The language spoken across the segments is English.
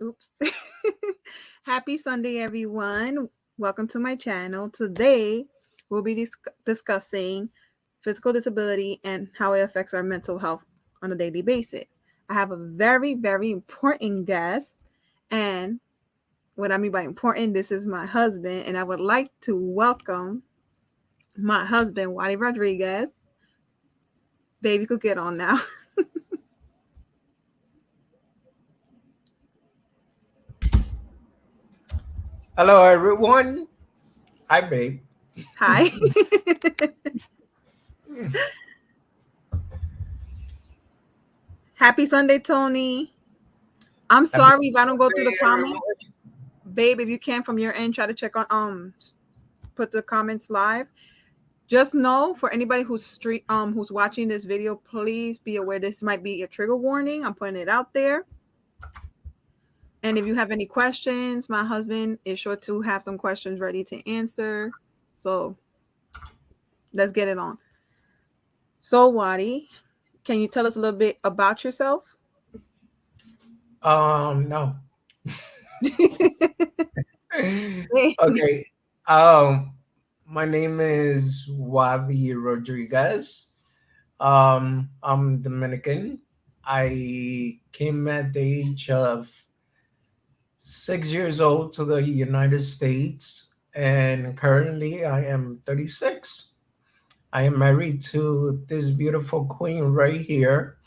Oops. Happy Sunday, everyone. Welcome to my channel. Today, we'll be discussing physical disability and how it affects our mental health on a daily basis. I have a very, very important guest. And what I mean by important, this is my husband. And I would like to welcome my husband, Wadi Rodriguez. Baby, could get on now. Hello, everyone. Hi, babe. Hi. Happy Sunday, Tony. I'm Happy sorry if I don't go through Sunday, the comments. everyone. Babe, if you can from your end, try to check on put the comments live. Just know for anybody who's watching this video, please be aware this might be a trigger warning. I'm putting it out there. And if you have any questions, my husband is sure to have some questions ready to answer. So let's get it on. So Wadi, can you tell us a little bit about yourself? No. Okay. Um, my name is Wadi Rodriguez. I'm Dominican. I came at the age of 6 years old to the United States, and currently I am 36. I am married to this beautiful queen right here,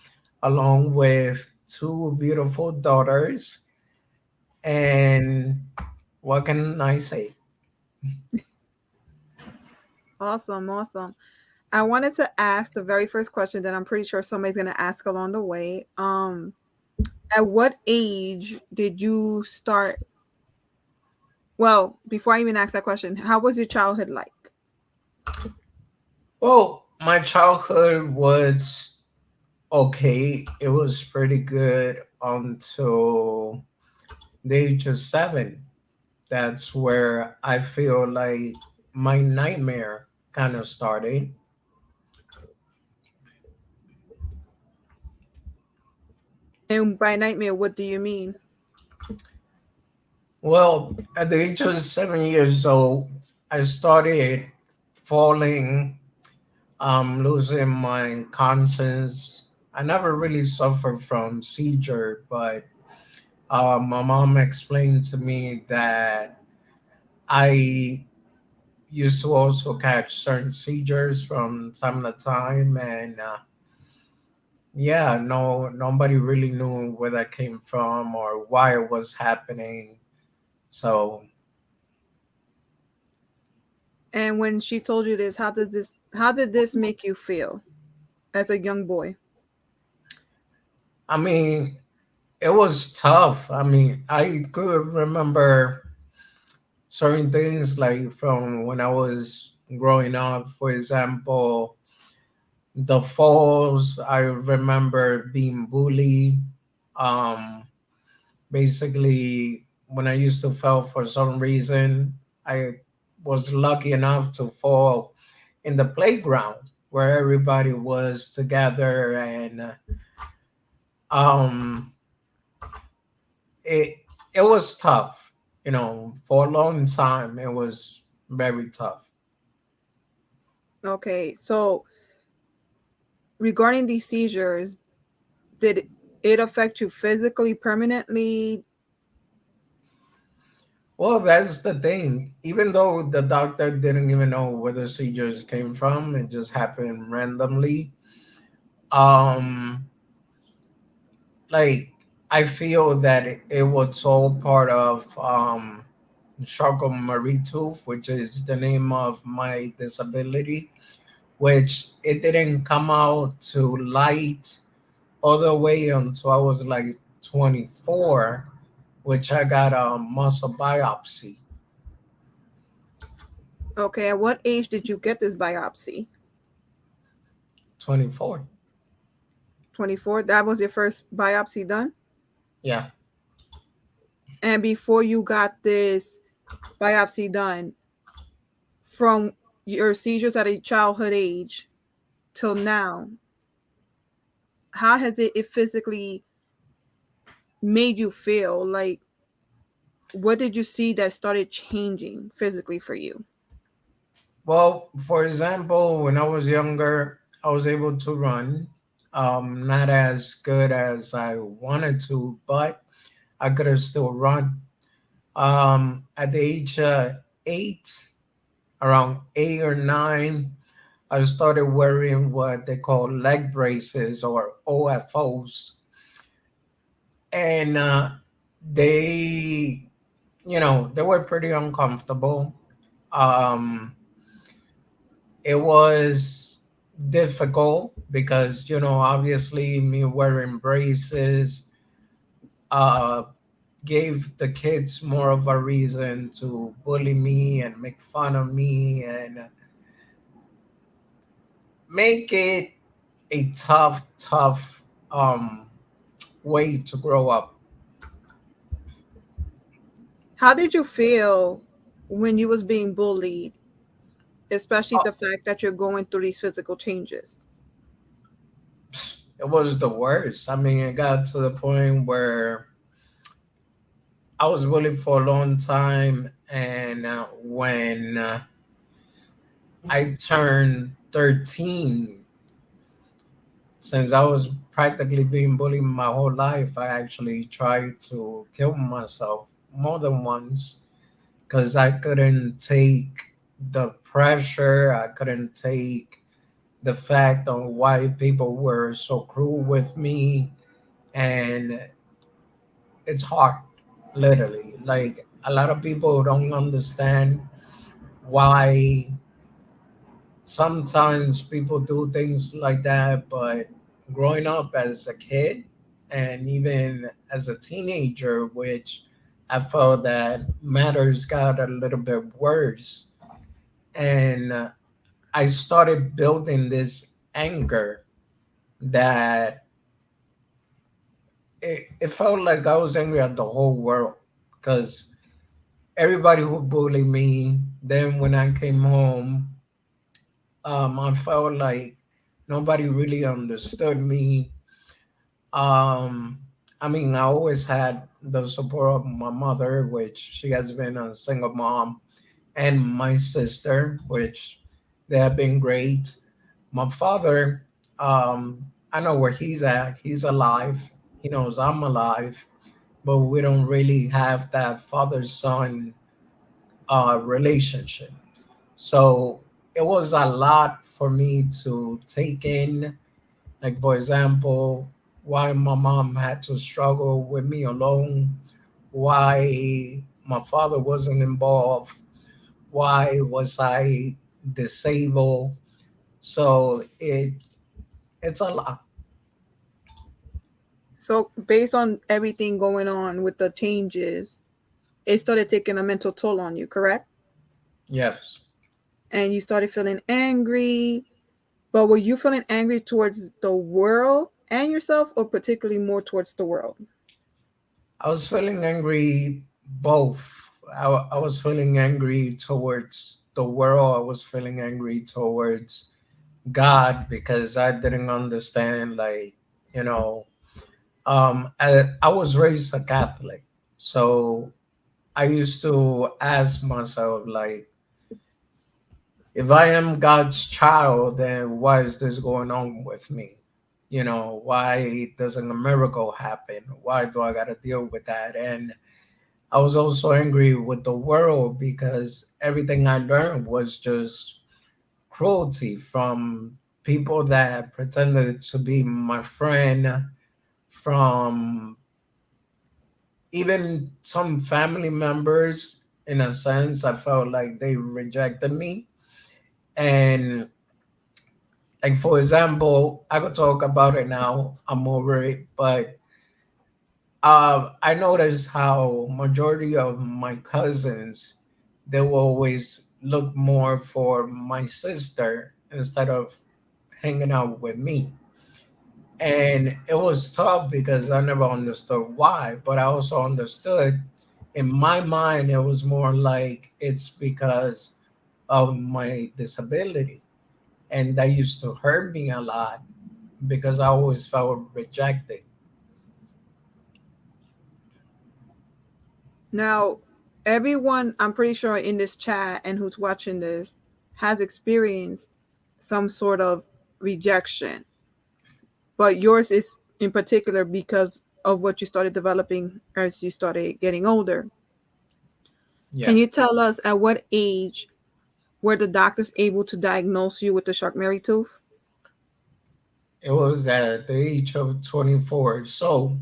along with two beautiful daughters. And what can I say? Awesome, awesome. I wanted to ask the very first question that I'm pretty sure somebody's gonna ask along the way. At what age did you start? Well, before I even ask that question, how was your childhood like? Well, my childhood was okay. It was pretty good until the age of 7. That's where I feel like my nightmare kind of started. And by nightmare, what do you mean? Well, at the age of 7 years old, I started falling, losing my conscience. I never really suffered from seizure, but my mom explained to me that I used to also catch certain seizures from time to time, and yeah, no, nobody really knew where that came from or why it was happening. So And when she told you this, how did this make you feel as a young boy? I mean, it was tough. I mean, I could remember certain things like from when I was growing up. For example, the falls. I remember being bullied. Um, Basically, when I used to fall for some reason, I was lucky enough to fall in the playground where everybody was together, and um, it it was tough. For a long time, it was very tough. Okay, so regarding these seizures, did it affect you physically, permanently? Well, that's the thing. Even though the doctor didn't even know where the seizures came from, it just happened randomly. Um, like I feel that it was all part of Charcot-Marie-Tooth, which is the name of my disability, which it didn't come out to light all the way until I was like 24, which I got a muscle biopsy. Okay, at what age did you get this biopsy? 24. 24. That was your first biopsy done? Yeah. And before you got this biopsy done, from your seizures at a childhood age till now, how has it physically made you feel? Like, what did you see that started changing physically for you? Well, for example, when I was younger, I was able to run. Not as good as I wanted to, but I could have still run. At the age of 8, around 8 or 9, I started wearing what they call leg braces or OFOs, and they, they were pretty uncomfortable. Um, it was difficult because obviously me wearing braces uh gave the kids more of a reason to bully me and make fun of me and make it a tough way to grow up. How did you feel when you was being bullied, especially the fact that you're going through these physical changes? It was the worst. I mean, it got to the point where I was bullied for a long time, and when I turned 13, since I was practically being bullied my whole life, I actually tried to kill myself more than once because I couldn't take the pressure. I couldn't take the fact on why people were so cruel with me. And it's hard, literally. Like, a lot of people don't understand why sometimes people do things like that, but growing up as a kid and even as a teenager, which I felt that matters got a little bit worse. And I started building this anger that it felt like I was angry at the whole world because everybody would bully me. Then when I came home, I felt like nobody really understood me. Um, I mean, I always had the support of my mother, which she has been a single mom, and my sister, which they have been great. My father, I know where he's at. He's alive. He knows I'm alive, but we don't really have that father son relationship. So it was a lot for me to take in. Like, for example, why my mom had to struggle with me alone, why my father wasn't involved, why was I disabled. So it's a lot. So, based on everything going on with the changes, it started taking a mental toll on you, correct? Yes. And you started feeling angry. But were you feeling angry towards the world and yourself, or particularly more towards the world? I was feeling angry both. I was feeling angry towards the world. I was feeling angry towards God because I didn't understand, like, you know, I was raised a Catholic. So I used to ask myself, like, if I am God's child, then why is this going on with me? Why doesn't a miracle happen? Why do I got to deal with that? And I was also angry with the world because everything I learned was just cruelty from people that pretended to be my friend, from even some family members. In a sense, I felt like they rejected me. And, like, for example, I could talk about it now. I'm over it, but I noticed how majority of my cousins, they will always look more for my sister instead of hanging out with me. And it was tough because I never understood why, but I also understood in my mind it was more like it's because of my disability. And that used to hurt me a lot because I always felt rejected. Now, everyone, I'm pretty sure in this chat and who's watching this has experienced some sort of rejection, but yours is in particular because of what you started developing as you started getting older. Can Yeah. you tell us at what age were the doctors able to diagnose you with the Charcot tooth? It was at the age of 24. So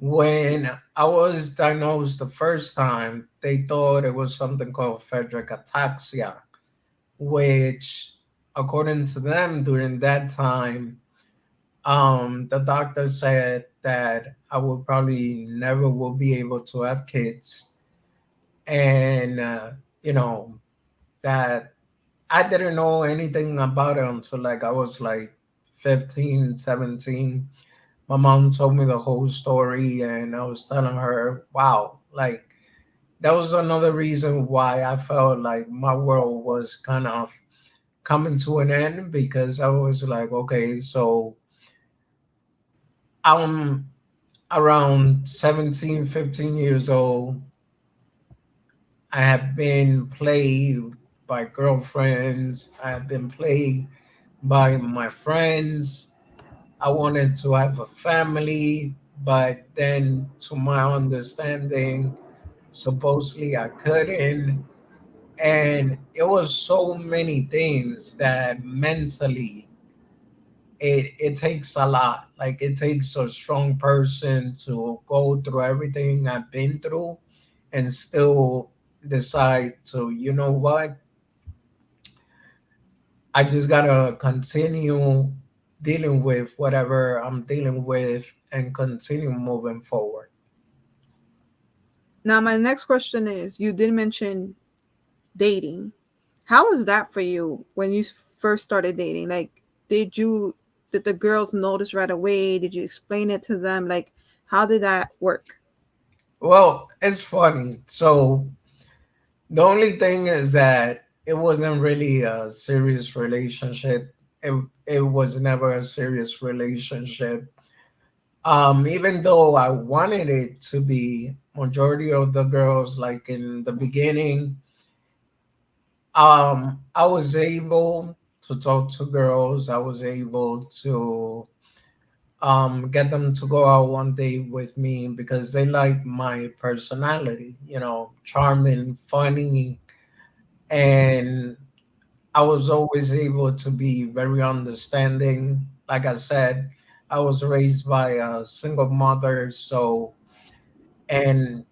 when I was diagnosed the first time, they thought it was something called Friedreich ataxia, which, according to them, during that time, the doctor said that I would probably never will be able to have kids, and you know that I didn't know anything about it until like I was like 15, 17. My mom told me the whole story, and I was telling her, wow, like that was another reason why I felt like my world was kind of coming to an end, because I was like, okay, so I'm around 17, 15 years old. I have been played by girlfriends, I have been played by my friends. I wanted to have a family, but then, to my understanding, supposedly I couldn't. And it was so many things that mentally it takes a lot. Like it takes a strong person to go through everything I've been through and still decide to, you know what, I just gotta continue dealing with whatever I'm dealing with and continue moving forward. Now, my next question is you did mention dating. How was that for you when you first started dating? Like, did you did the girls notice right away? Did you explain it to them? Like, how did that work? Well, it's funny. So the only thing is that it wasn't really a serious relationship. It was never a serious relationship. Even though I wanted it to be, majority of the girls, like in the beginning, I was able to talk to girls. I was able to get them to go out one day with me because they like my personality, charming, funny, and I was always able to be very understanding. Like I said, I was raised by a single mother, so, and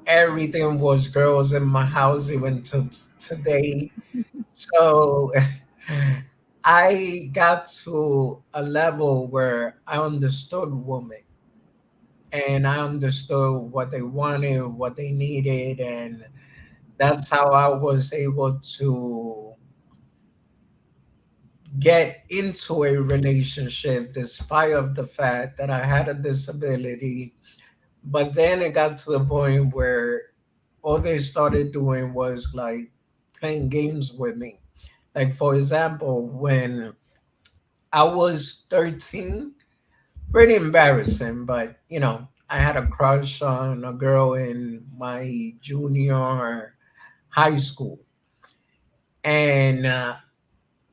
everything was girls in my house even to today. So I got to a level where I understood women, and I understood what they wanted, what they needed, and that's how I was able to get into a relationship despite of the fact that I had a disability. But then it got to the point where all they started doing was like playing games with me. Like, for example, when I was 13, pretty embarrassing, but I had a crush on a girl in my junior high school. And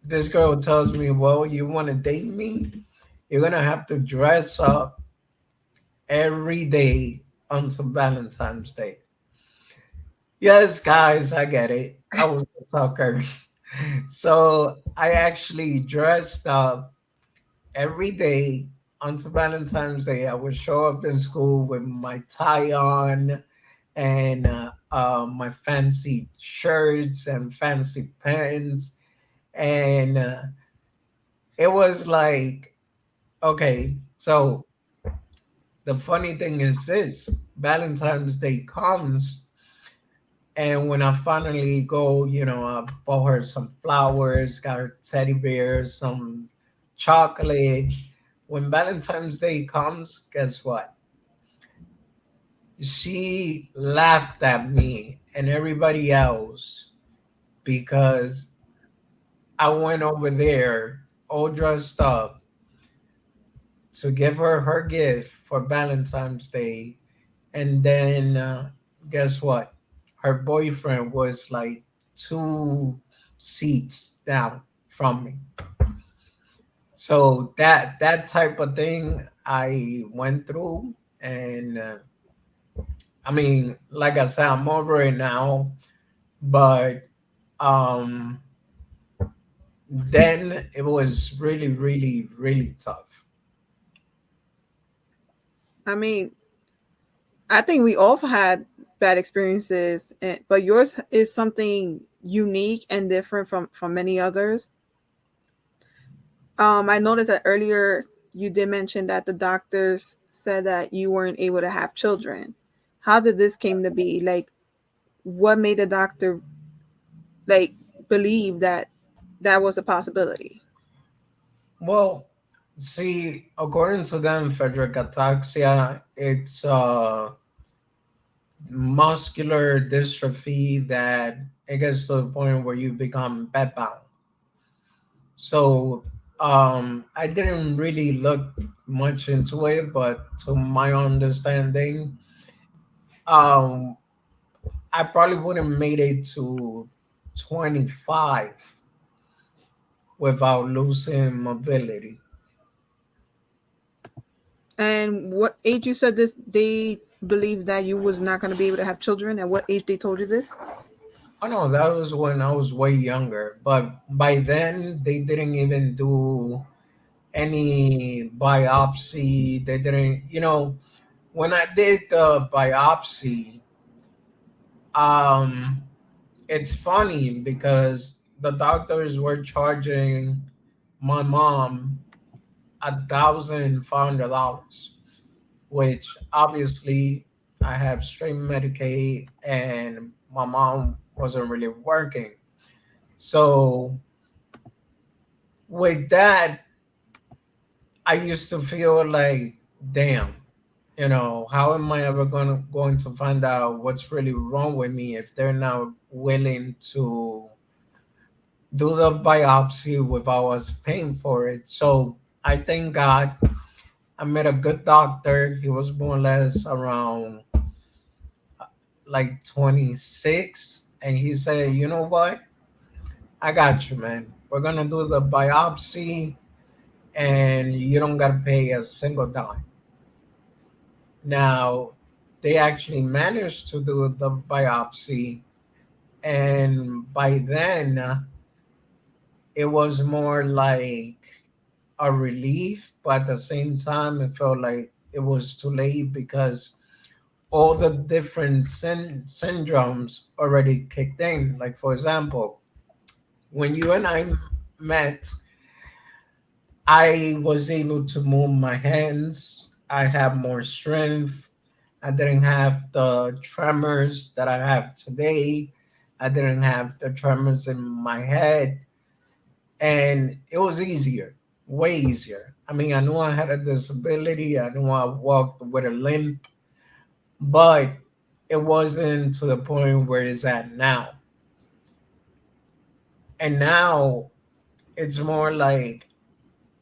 this girl tells me, well, you want to date me? You're going to have to dress up every day until Valentine's Day. Yes, guys, I get it. I was a sucker. So I actually dressed up every day until Valentine's Day. I would show up in school with my tie on and my fancy shirts and fancy pants. And it was like, okay, so the funny thing is this: Valentine's Day comes, and when I finally go, I bought her some flowers, got her teddy bears, some chocolate. When Valentine's Day comes, guess what? She laughed at me and everybody else because I went over there all dressed up to give her her gift for Valentine's Day. And then guess what? Her boyfriend was like two seats down from me. So that type of thing I went through, and I mean, like I said, I'm over it now. But um, then it was really, really, really tough. I mean, I think we all had bad experiences, but yours is something unique and different from many others. I noticed that earlier you did mention that the doctors said that you weren't able to have children. How did this came to be? Like, what made the doctor like believe that that was a possibility? Well, see, according to them, Frederick ataxia, it's muscular dystrophy that it gets to the point where you become bedbound. So I didn't really look much into it, but to my understanding, um, I probably wouldn't made it to 25 without losing mobility. And what age you said this? They believed that you was not going to be able to have children. At what age they told you this? Oh no, that was when I was way younger. But by then, they didn't even do any biopsy. They didn't, when I did the biopsy, um, it's funny because the doctors were charging my mom $1,500, which obviously I have straight Medicaid and my mom wasn't really working. So with that, I used to feel like, damn, how am I ever going to find out what's really wrong with me if they're not willing to do the biopsy without us paying for it? So I thank God I met a good doctor. He was more or less around like 26, and he said, "You know what? I got you, man. We're gonna do the biopsy, and you don't gotta pay a single dime." Now, they actually managed to do the biopsy, and by then, it was more like a relief, but at the same time, it felt like it was too late because all the different syndromes already kicked in. Like, for example, when you and I met, I was able to move my hands. I have more strength. I didn't have the tremors that I have today. I didn't have the tremors in my head. And it was easier, way easier. I mean, I knew I had a disability. I knew I walked with a limp, but it wasn't to the point where it's at now. And now it's more like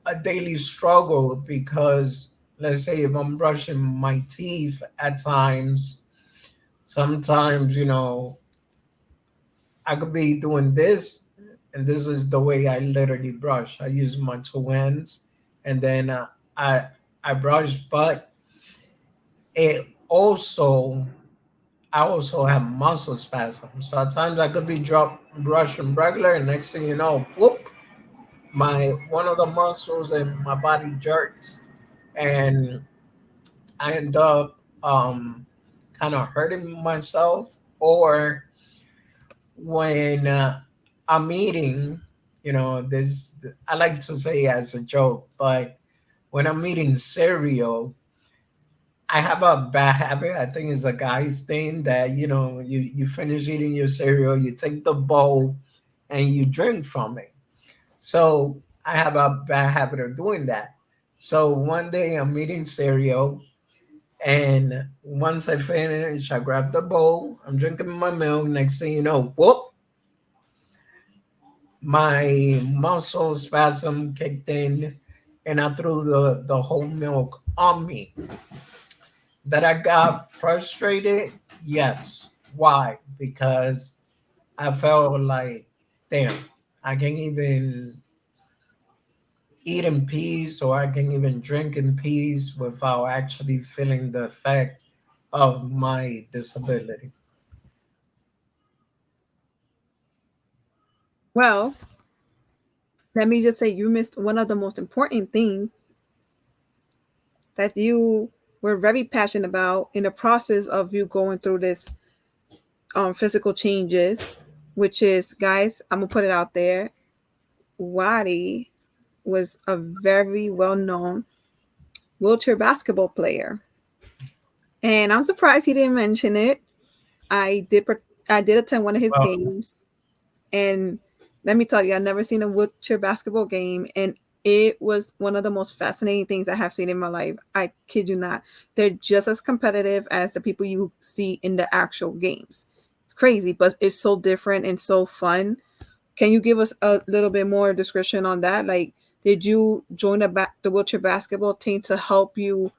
a daily struggle because let's say if I'm brushing my teeth at times, sometimes, I could be doing this, and this is the way I literally brush. I use my two hands, and then I I brush, but it also I also have muscle spasms. So at times I could be brushing regular, and next thing you know, whoop, my one of the muscles in my body jerks, and I end up kind of hurting myself. Or when I'm eating, this I like to say as a joke, but when I'm eating cereal, I have a bad habit. I think it's a guy's thing that you finish eating your cereal, you take the bowl, and you drink from it. So I have a bad habit of doing that. So one day I'm eating cereal, and once I finish, I grab the bowl, I'm drinking my milk. Next thing you know, whoop, my muscle spasm kicked in, and I threw the whole milk on me. that I got frustrated. Yes. Why? Because I felt like, damn, I can't even eat in peace or I can even drink in peace without actually feeling the effect of my disability. Well, let me just say you missed one of the most important things that you were very passionate about in the process of you going through this physical changes, which is, guys, I'm gonna put it out there. Wadi was a very well known wheelchair basketball player, and I'm surprised he didn't mention it. I did. I did attend one of his Well, games, and let me tell you, I've never seen a wheelchair basketball game, and it was one of the most fascinating things I have seen in my life. I kid you not. They're just as competitive as the people you see in the actual games. It's crazy, but it's so different and so fun. Can you give us a little bit more description on that? Like, did you join the wheelchair basketball team to help you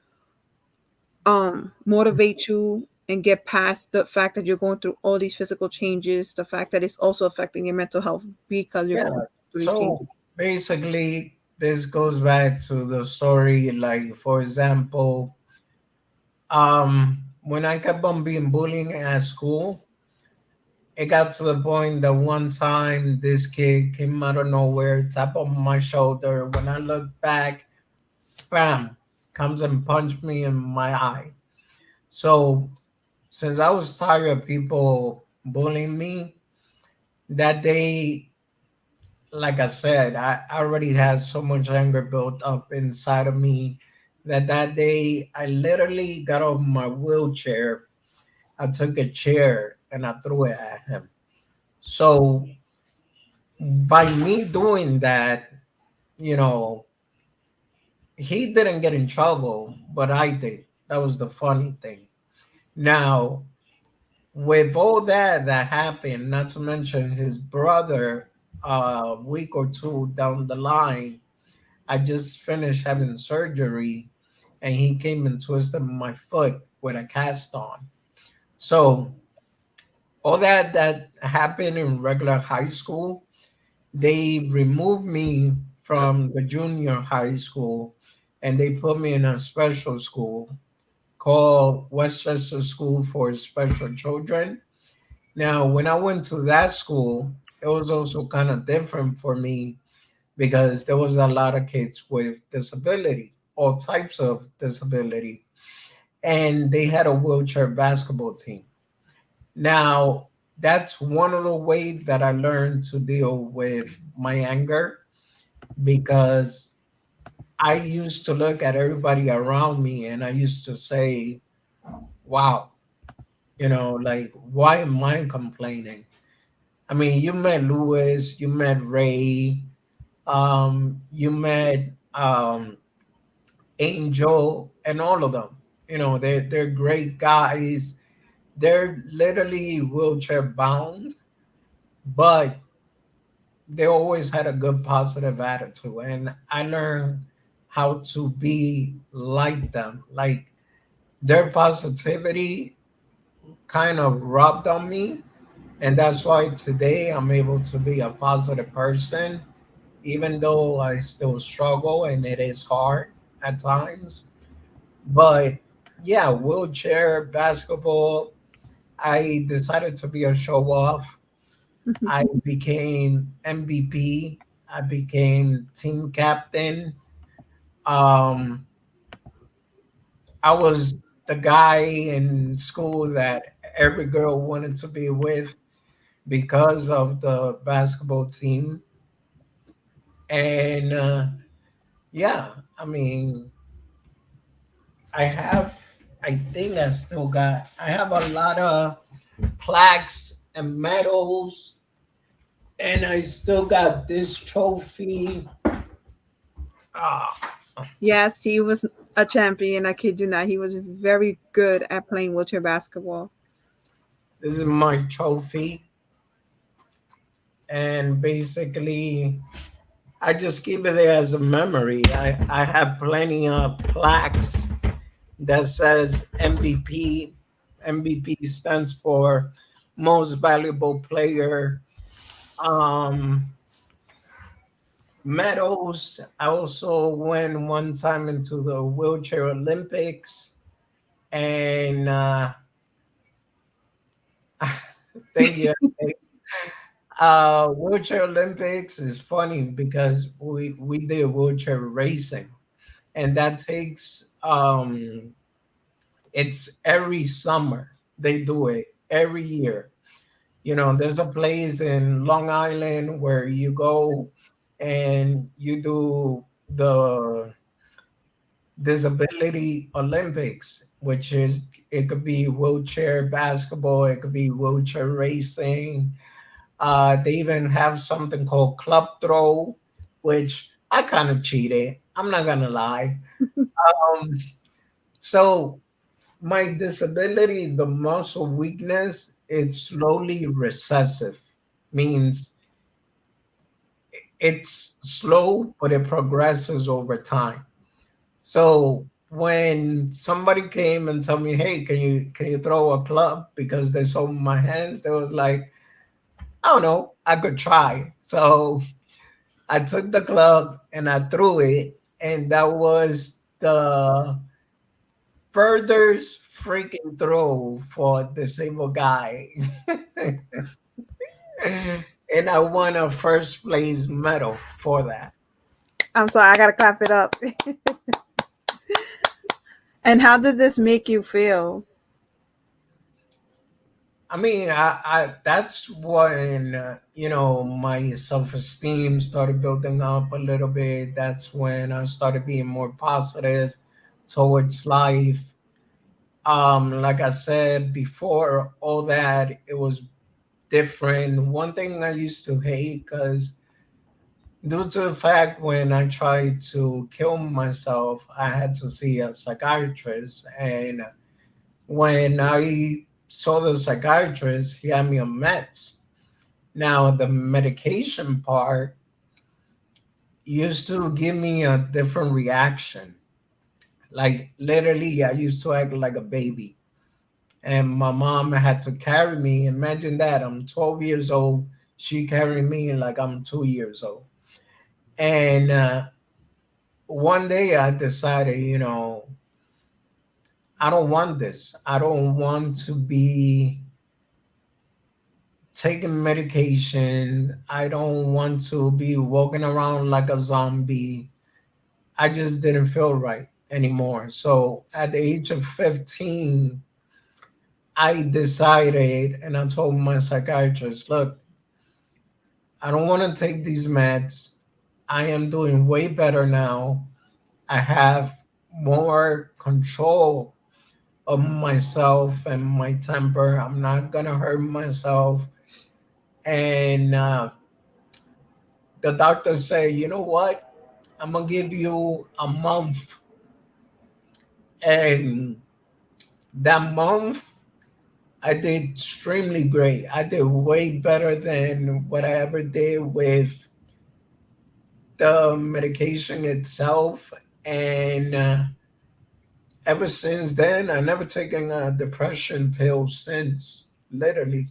motivate you and get past the fact that you're going through all these physical changes, the fact that it's also affecting your mental health because you're yeah. going through these So changes? basically, this goes back to the story. Like, for example, when I kept on being bullied at school, it got to the point that one time this kid came out of nowhere, tap on my shoulder. When I looked back, bam, comes and punched me in my eye. So since I was tired of people bullying me, that day, like I said, I already had so much anger built up inside of me that that day I literally got off my wheelchair. I took a chair and I threw it at him. So by me doing that, you know, he didn't get in trouble, but I did. That was the funny thing. Now, with all that happened, not to mention his brother, a week or two down the line, I just finished having surgery, and he came and twisted my foot with a cast on. So all that happened in regular high school, they removed me from the junior high school, and they put me in a special school called Westchester School for Special Children. Now, when I went to that school, it was also kind of different for me because there was a lot of kids with disability, all types of disability, and they had a wheelchair basketball team. Now, that's one of the ways that I learned to deal with my anger because I used to look at everybody around me and I used to say, wow, like, why am I complaining? I mean, you met Lewis, you met Ray, you met Angel, and all of them. They're great guys. They're literally wheelchair bound, but they always had a good positive attitude. And I learned how to be like them. Like their positivity kind of rubbed on me. And that's why today I'm able to be a positive person, even though I still struggle and it is hard at times. But yeah, wheelchair basketball, I decided to be a show off. I became MVP. I became team captain. Um, I was the guy in school that every girl wanted to be with because of the basketball team. And yeah, I mean, I have, I think I have a lot of plaques and medals, and I still got this trophy. Ah, Yes, he was a champion. I kid you not. He was very good at playing wheelchair basketball. this is my trophy. And basically, I just keep it there as a memory. I have plenty of plaques that says MVP. MVP stands for Most Valuable Player. Um, Medals. I also went one time into the wheelchair Olympics, and thank you. Wheelchair Olympics is funny because we did wheelchair racing, and that takes it's every summer they do it every year. You know, there's a place in Long Island where you go and you do the Disability Olympics, which is it could be wheelchair basketball, it could be wheelchair racing. They even have something called club throw, which I kind of cheated. I'm not gonna lie. Um, so my disability, the muscle weakness, it's slowly recessive, means it's slow, but it progresses over time. So when somebody came and told me, "Hey, can you throw a club?" because they saw my hands, they was like, "I don't know, I could try." So I took the club and I threw it, and that was the furthest freaking throw for a disabled guy. And I won a first place medal for that. I'm sorry, I gotta clap it up. And how did this make you feel? I mean, I that's when my self-esteem started building up a little bit. That's when I started being more positive towards life. Like I said before, all that it was different. One thing I used to hate because due to the fact when I tried to kill myself, I had to see a psychiatrist, and when I saw the psychiatrist, he had me on meds. Now, the medication part used to give me a different reaction. Like, literally, I used to act like a baby. And my mom had to carry me. Imagine that. I'm 12 years old. She carried me like I'm 2 years old. And one day I decided, I don't want this. I don't want to be taking medication. I don't want to be walking around like a zombie. I just didn't feel right anymore. So at the age of 15, I decided and I told my psychiatrist, look, I don't want to take these meds. I am doing way better now. I have more control of myself and my temper. I'm not going to hurt myself. And the doctor said, you know what? I'm going to give you a month. And that month, I did extremely great. I did way better than what I ever did with the medication itself. And ever since then, I never taken a depression pill since. Literally,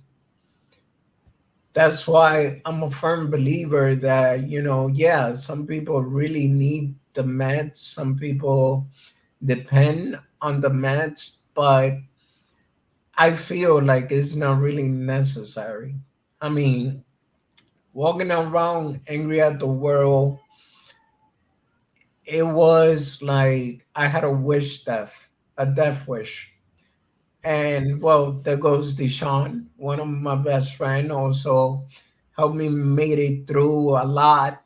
that's why I'm a firm believer that yeah, some people really need the meds. Some people depend on the meds, but I feel like it's not really necessary. I mean, walking around angry at the world, it was like I had a wish death, a death wish. And well, there goes Deshaun, one of my best friend, also helped me made it through a lot,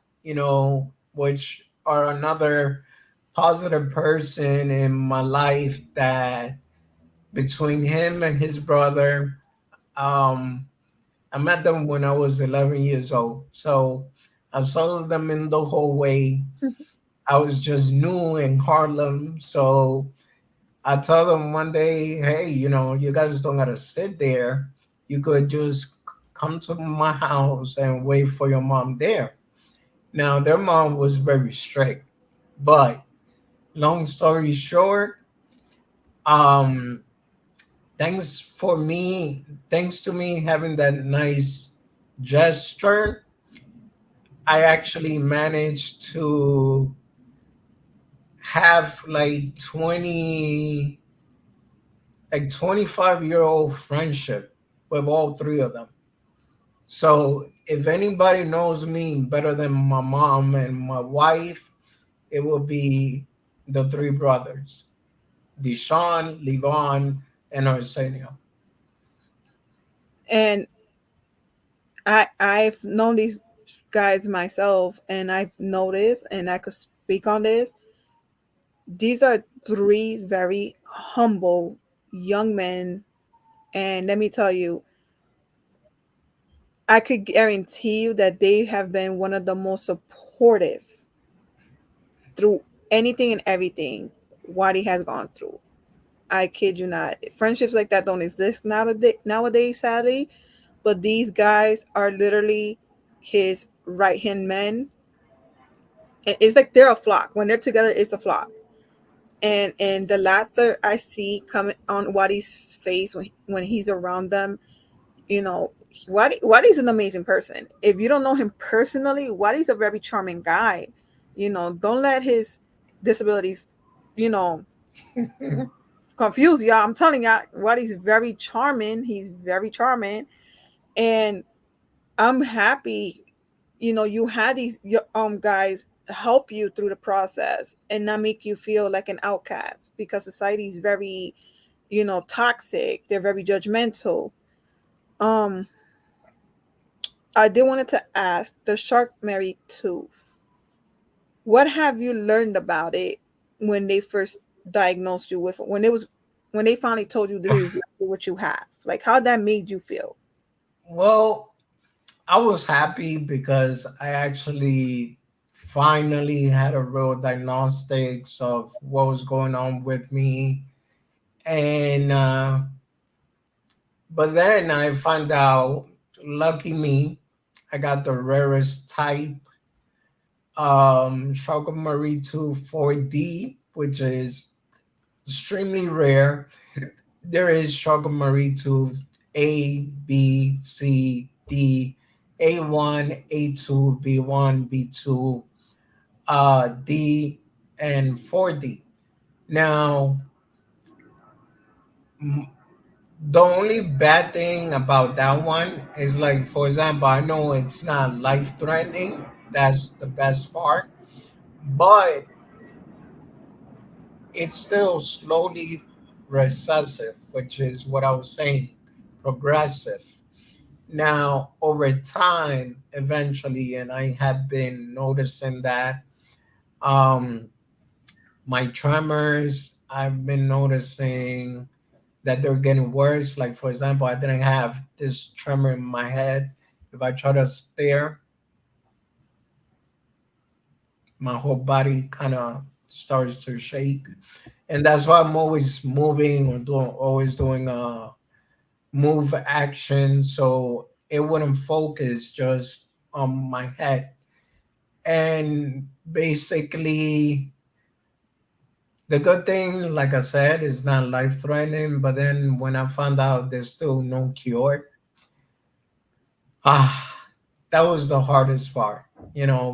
which are another positive person in my life that between him and his brother, um, I met them when I was 11 years old. So I saw them in the hallway. I was just new in Harlem. So I told them one day, hey, you guys don't gotta sit there. You could just come to my house and wait for your mom there. Now, their mom was very strict, but long story short, Um, thanks for me, thanks to me having that nice gesture, I actually managed to have like 25-year-old friendship with all three of them. So if anybody knows me better than my mom and my wife, it will be the three brothers, Deshaun, Levon, and Arsenio. And I've known these guys myself, and I've noticed, and I could speak on this. These are three very humble young men, and let me tell you, I could guarantee you that they have been one of the most supportive through anything and everything what he has gone through. I kid you not. Friendships like that don't exist nowadays, sadly. But these guys are literally his right hand men. And it's like they're a flock. When they're together, it's a flock. And the laughter I see coming on Wadi's face when he's around them, you know, Wadi's an amazing person. If you don't know him personally, Wadi's a very charming guy. You know, don't let his disability, you know, confuse y'all. I'm telling y'all, Wadi's very charming. He's very charming, and I'm happy. You know, you had these guys help you through the process and not make you feel like an outcast because society is very, you know, toxic. They're very judgmental. Um, I did wanted to ask the shark Mary tooth. What have you learned about it when they first diagnosed you with it? When they finally told you this is exactly what you have? Like how that made you feel? Well, I was happy because I actually finally had a real diagnostics of what was going on with me. And, but then I found out, lucky me, I got the rarest type, Charcot-Marie-Tooth 4D, which is extremely rare. There is Charcot-Marie-Tooth A, B, C, D, A1, A2, B1, B2, D, and 4D. Now, m- the only bad thing about that one is like, for example, I know it's not life threatening. That's the best part. But it's still slowly recessive, which is what I was saying, progressive. Now, over time, eventually, and I have been noticing that um, my tremors, I've been noticing that they're getting worse. Like, for example, I didn't have this tremor in my head. If I try to stare, my whole body kind of starts to shake. And that's why I'm always moving or always doing move action so it wouldn't focus just on my head. And basically, the good thing, like I said, is not life threatening. But then when I found out there's still no cure, ah, that was the hardest part. You know,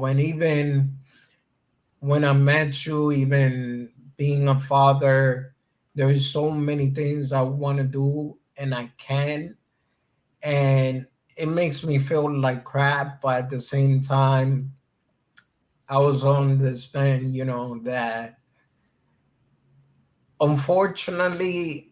when I met you, even being a father, there's so many things I want to do and I can. And it makes me feel like crap, but at the same time, I was on this thing, that unfortunately,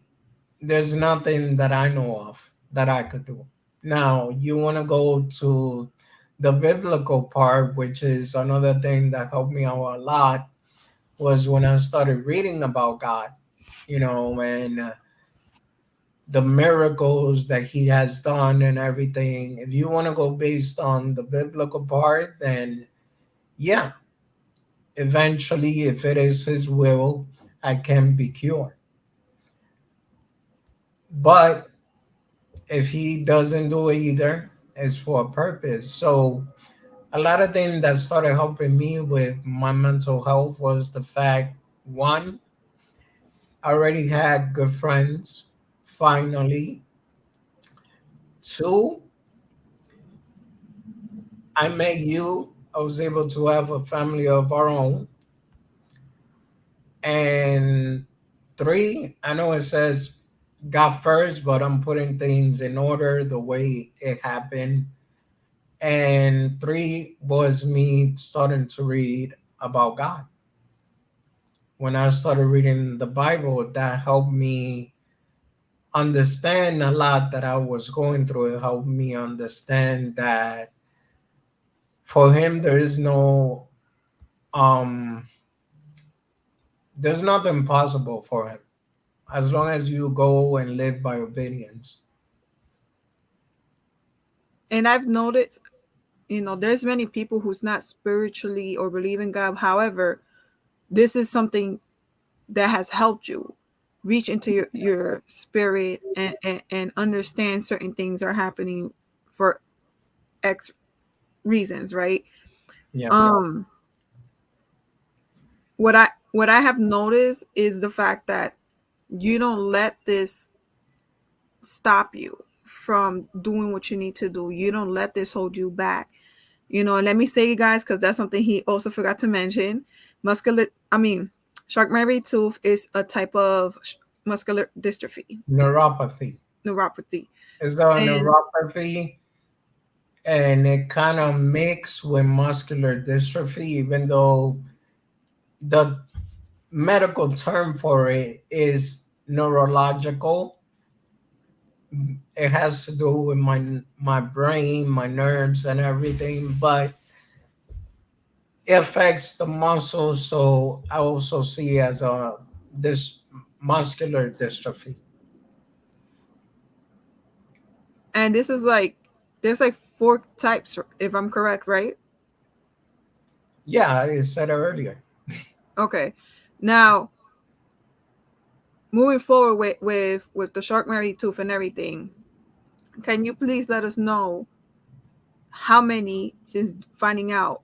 there's nothing that I know of that I could do. Now, you want to go to the biblical part, which is another thing that helped me out a lot, was when I started reading about God, and the miracles that he has done and everything. If you want to go based on the biblical part, then yeah, eventually, if it is his will, I can be cured. But if he doesn't do it either, it's for a purpose. So a lot of things that started helping me with my mental health was the fact, one, I already had good friends. Finally, two, I met you. I was able to have a family of our own. And three, I know it says God first, but I'm putting things in order the way it happened. And three was me starting to read about God. When I started reading the Bible, that helped me understand a lot that I was going through. It helped me understand that for him there is no um there's nothing possible for him as long as you go and live by obedience. And I've noticed, there's many people who's not spiritually or believe in God. However, this is something that has helped you reach into your spirit and understand certain things are happening for X reasons, right? Yeah. Um, what I have noticed is the fact that you don't let this stop you from doing what you need to do. You don't let this hold you back. And let me say, you guys, because that's something he also forgot to mention. Muscular, I mean, Charcot-Marie tooth is a type of muscular dystrophy, Neuropathy neuropathy. is a And neuropathy, and it kind of mixed with muscular dystrophy, even though the medical term for it is neurological. It has to do with my brain, my nerves, and everything, but it affects the muscles. So I also see as a this muscular dystrophy. and this is like there's like four types, if I'm correct, right? Yeah, I said it earlier. Okay. Now, moving forward with the Charcot-Marie tooth and everything, can you please let us know how many, since finding out,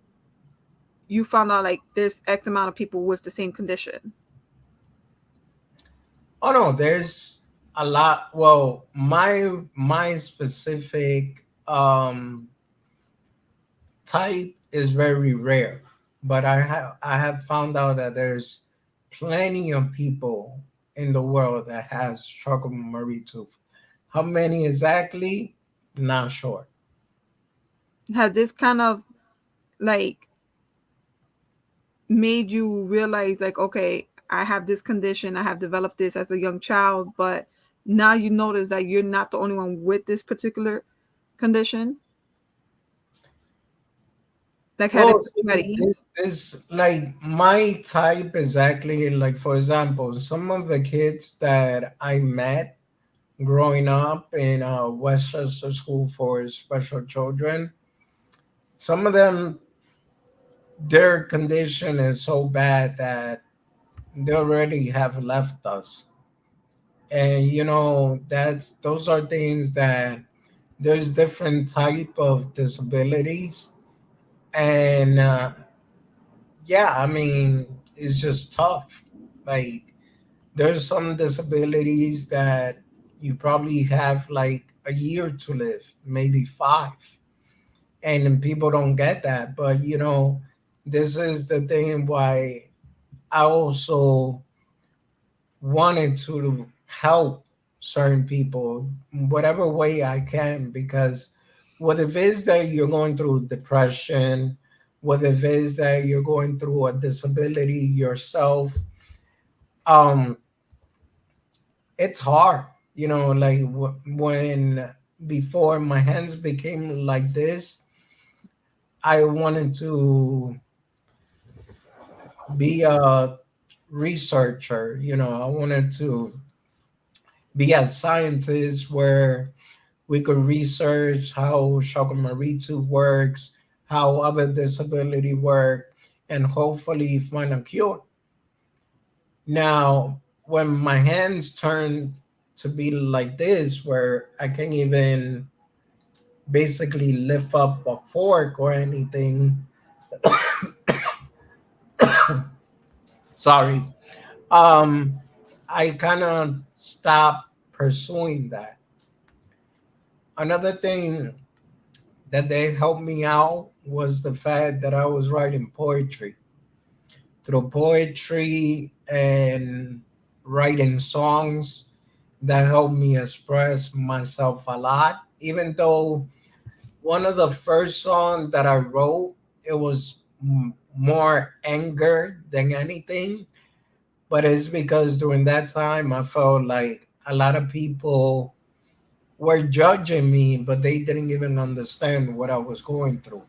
you found out like there's X amount of people with the same condition? Oh no, there's a lot. Well, my specific type is very rare, but I have found out that there's plenty of people in the world that has Charcot-Marie tooth. How many exactly? Not sure. Has this kind of like made you realize like, okay, I have this condition, I have developed this as a young child, but now you notice that you're not the only one with this particular condition? Like, had it Well, put you at see, ease? this like my type exactly. Like for example, some of the kids that I met growing up in Westchester School for Special Children, some of them their condition is so bad that they already have left us. And that's those are things that there's different type of disabilities, and yeah, I mean it's just tough. Like there's some disabilities that you probably have like a year to live, maybe five, and then people don't get that. But this is the thing why I also wanted to help certain people whatever way I can, because what if it's that you're going through depression, what if it's that you're going through a disability yourself, um it's hard, like when before my hands became like this, I wanted to be a researcher. I wanted to be a scientist where we could research how Charcot-Marie tooth works, how other disability work, and hopefully find a cure. Now, when my hands turn to be like this, where I can't even basically lift up a fork or anything, sorry, um, I kind of stopped pursuing that. Another thing that they helped me out was the fact that I was writing poetry. Through poetry and writing songs, that helped me express myself a lot. Even though one of the first songs that I wrote, it was more anger than anything, but it's because during that time I felt like a lot of people were judging me, but they didn't even understand what I was going through.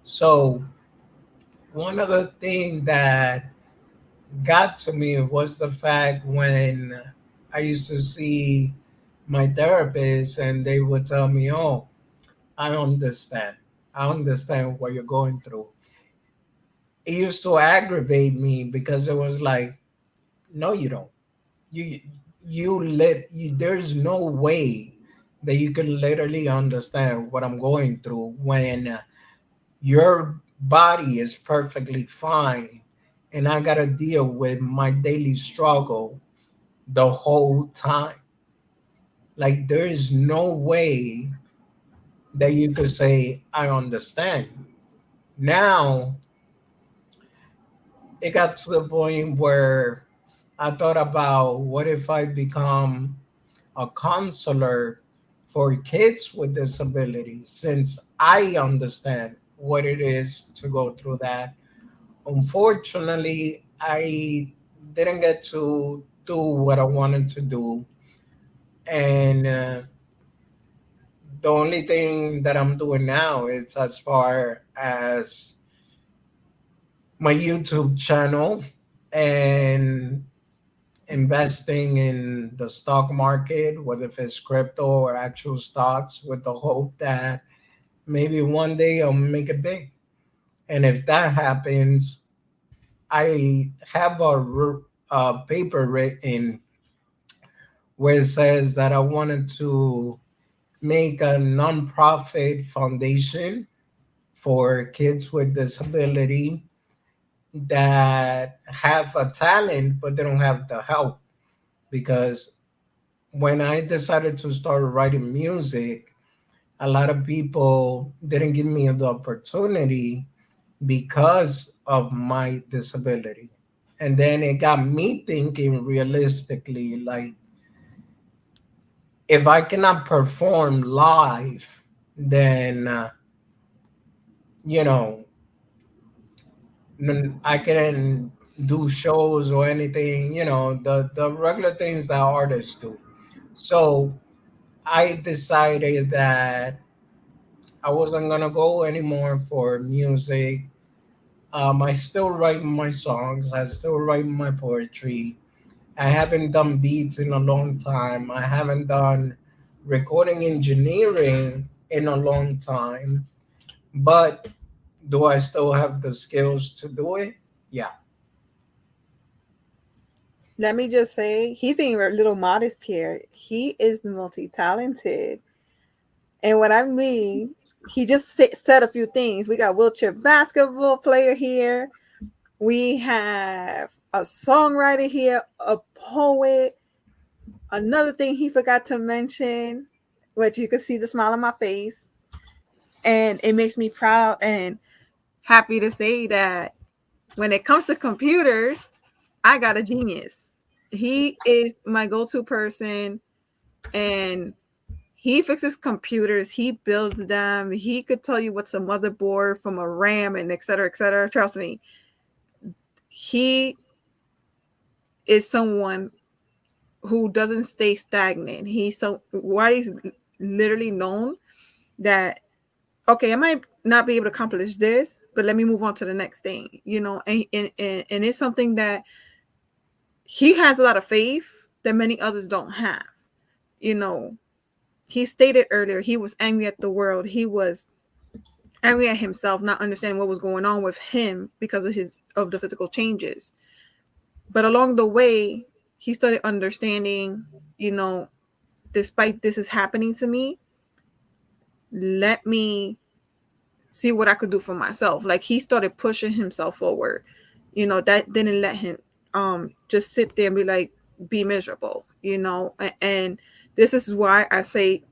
So one of the things that got to me was the fact when I used to see my therapist and they would tell me, "Oh, I understand. I understand what you're going through." It used to aggravate me because it was like, "No, you don't. You there's no way that you can literally understand what I'm going through when your body is perfectly fine and I got to deal with my daily struggle the whole time. Like there is no way that you could say I understand." Now it got to the point where I thought about what if I become a counselor for kids with disabilities, since I understand what it is to go through that. Unfortunately, I didn't get to do what I wanted to do. And the only thing that I'm doing now is as far as my YouTube channel and investing in the stock market, whether if it's crypto or actual stocks, with the hope that maybe one day I'll make it big. And if that happens, I have a paper written where it says that I wanted to make a nonprofit foundation for kids with disability that have a talent but they don't have the help. Because when I decided to start writing music, a lot of people didn't give me the opportunity because of my disability. And then it got me thinking realistically, like if I cannot perform live, then you know I can do shows or anything, the regular things that artists do. So I decided that I wasn't gonna go anymore for music. I still write my songs. I still write my poetry. I haven't done beats in a long time. I haven't done recording engineering in a long time. But do I still have the skills to do it? Yeah. Let me just say, he's being a little modest here. He is multi-talented. And what I mean, he just said a few things. We got wheelchair basketball player here. We have a songwriter here, a poet. Another thing he forgot to mention, which you can see the smile on my face, and it makes me proud and happy to say that when it comes to computers, I got a genius. He is my go-to person, and he fixes computers. He builds them. He could tell you what's a motherboard from a RAM and et cetera, et cetera. Trust me, he is someone who doesn't stay stagnant. He's so why he's literally known that okay, I might not be able to accomplish this, but let me move on to the next thing, and it's something that he has a lot of faith that many others don't have. You know, he stated earlier he was angry at the world. He was angry at himself, not understanding what was going on with him because of the physical changes. But along the way, he started understanding, you know, despite this is happening to me, let me see what I could do for myself. Like he started pushing himself forward. That didn't let him just sit there and be like, be miserable, you know. And this is why I say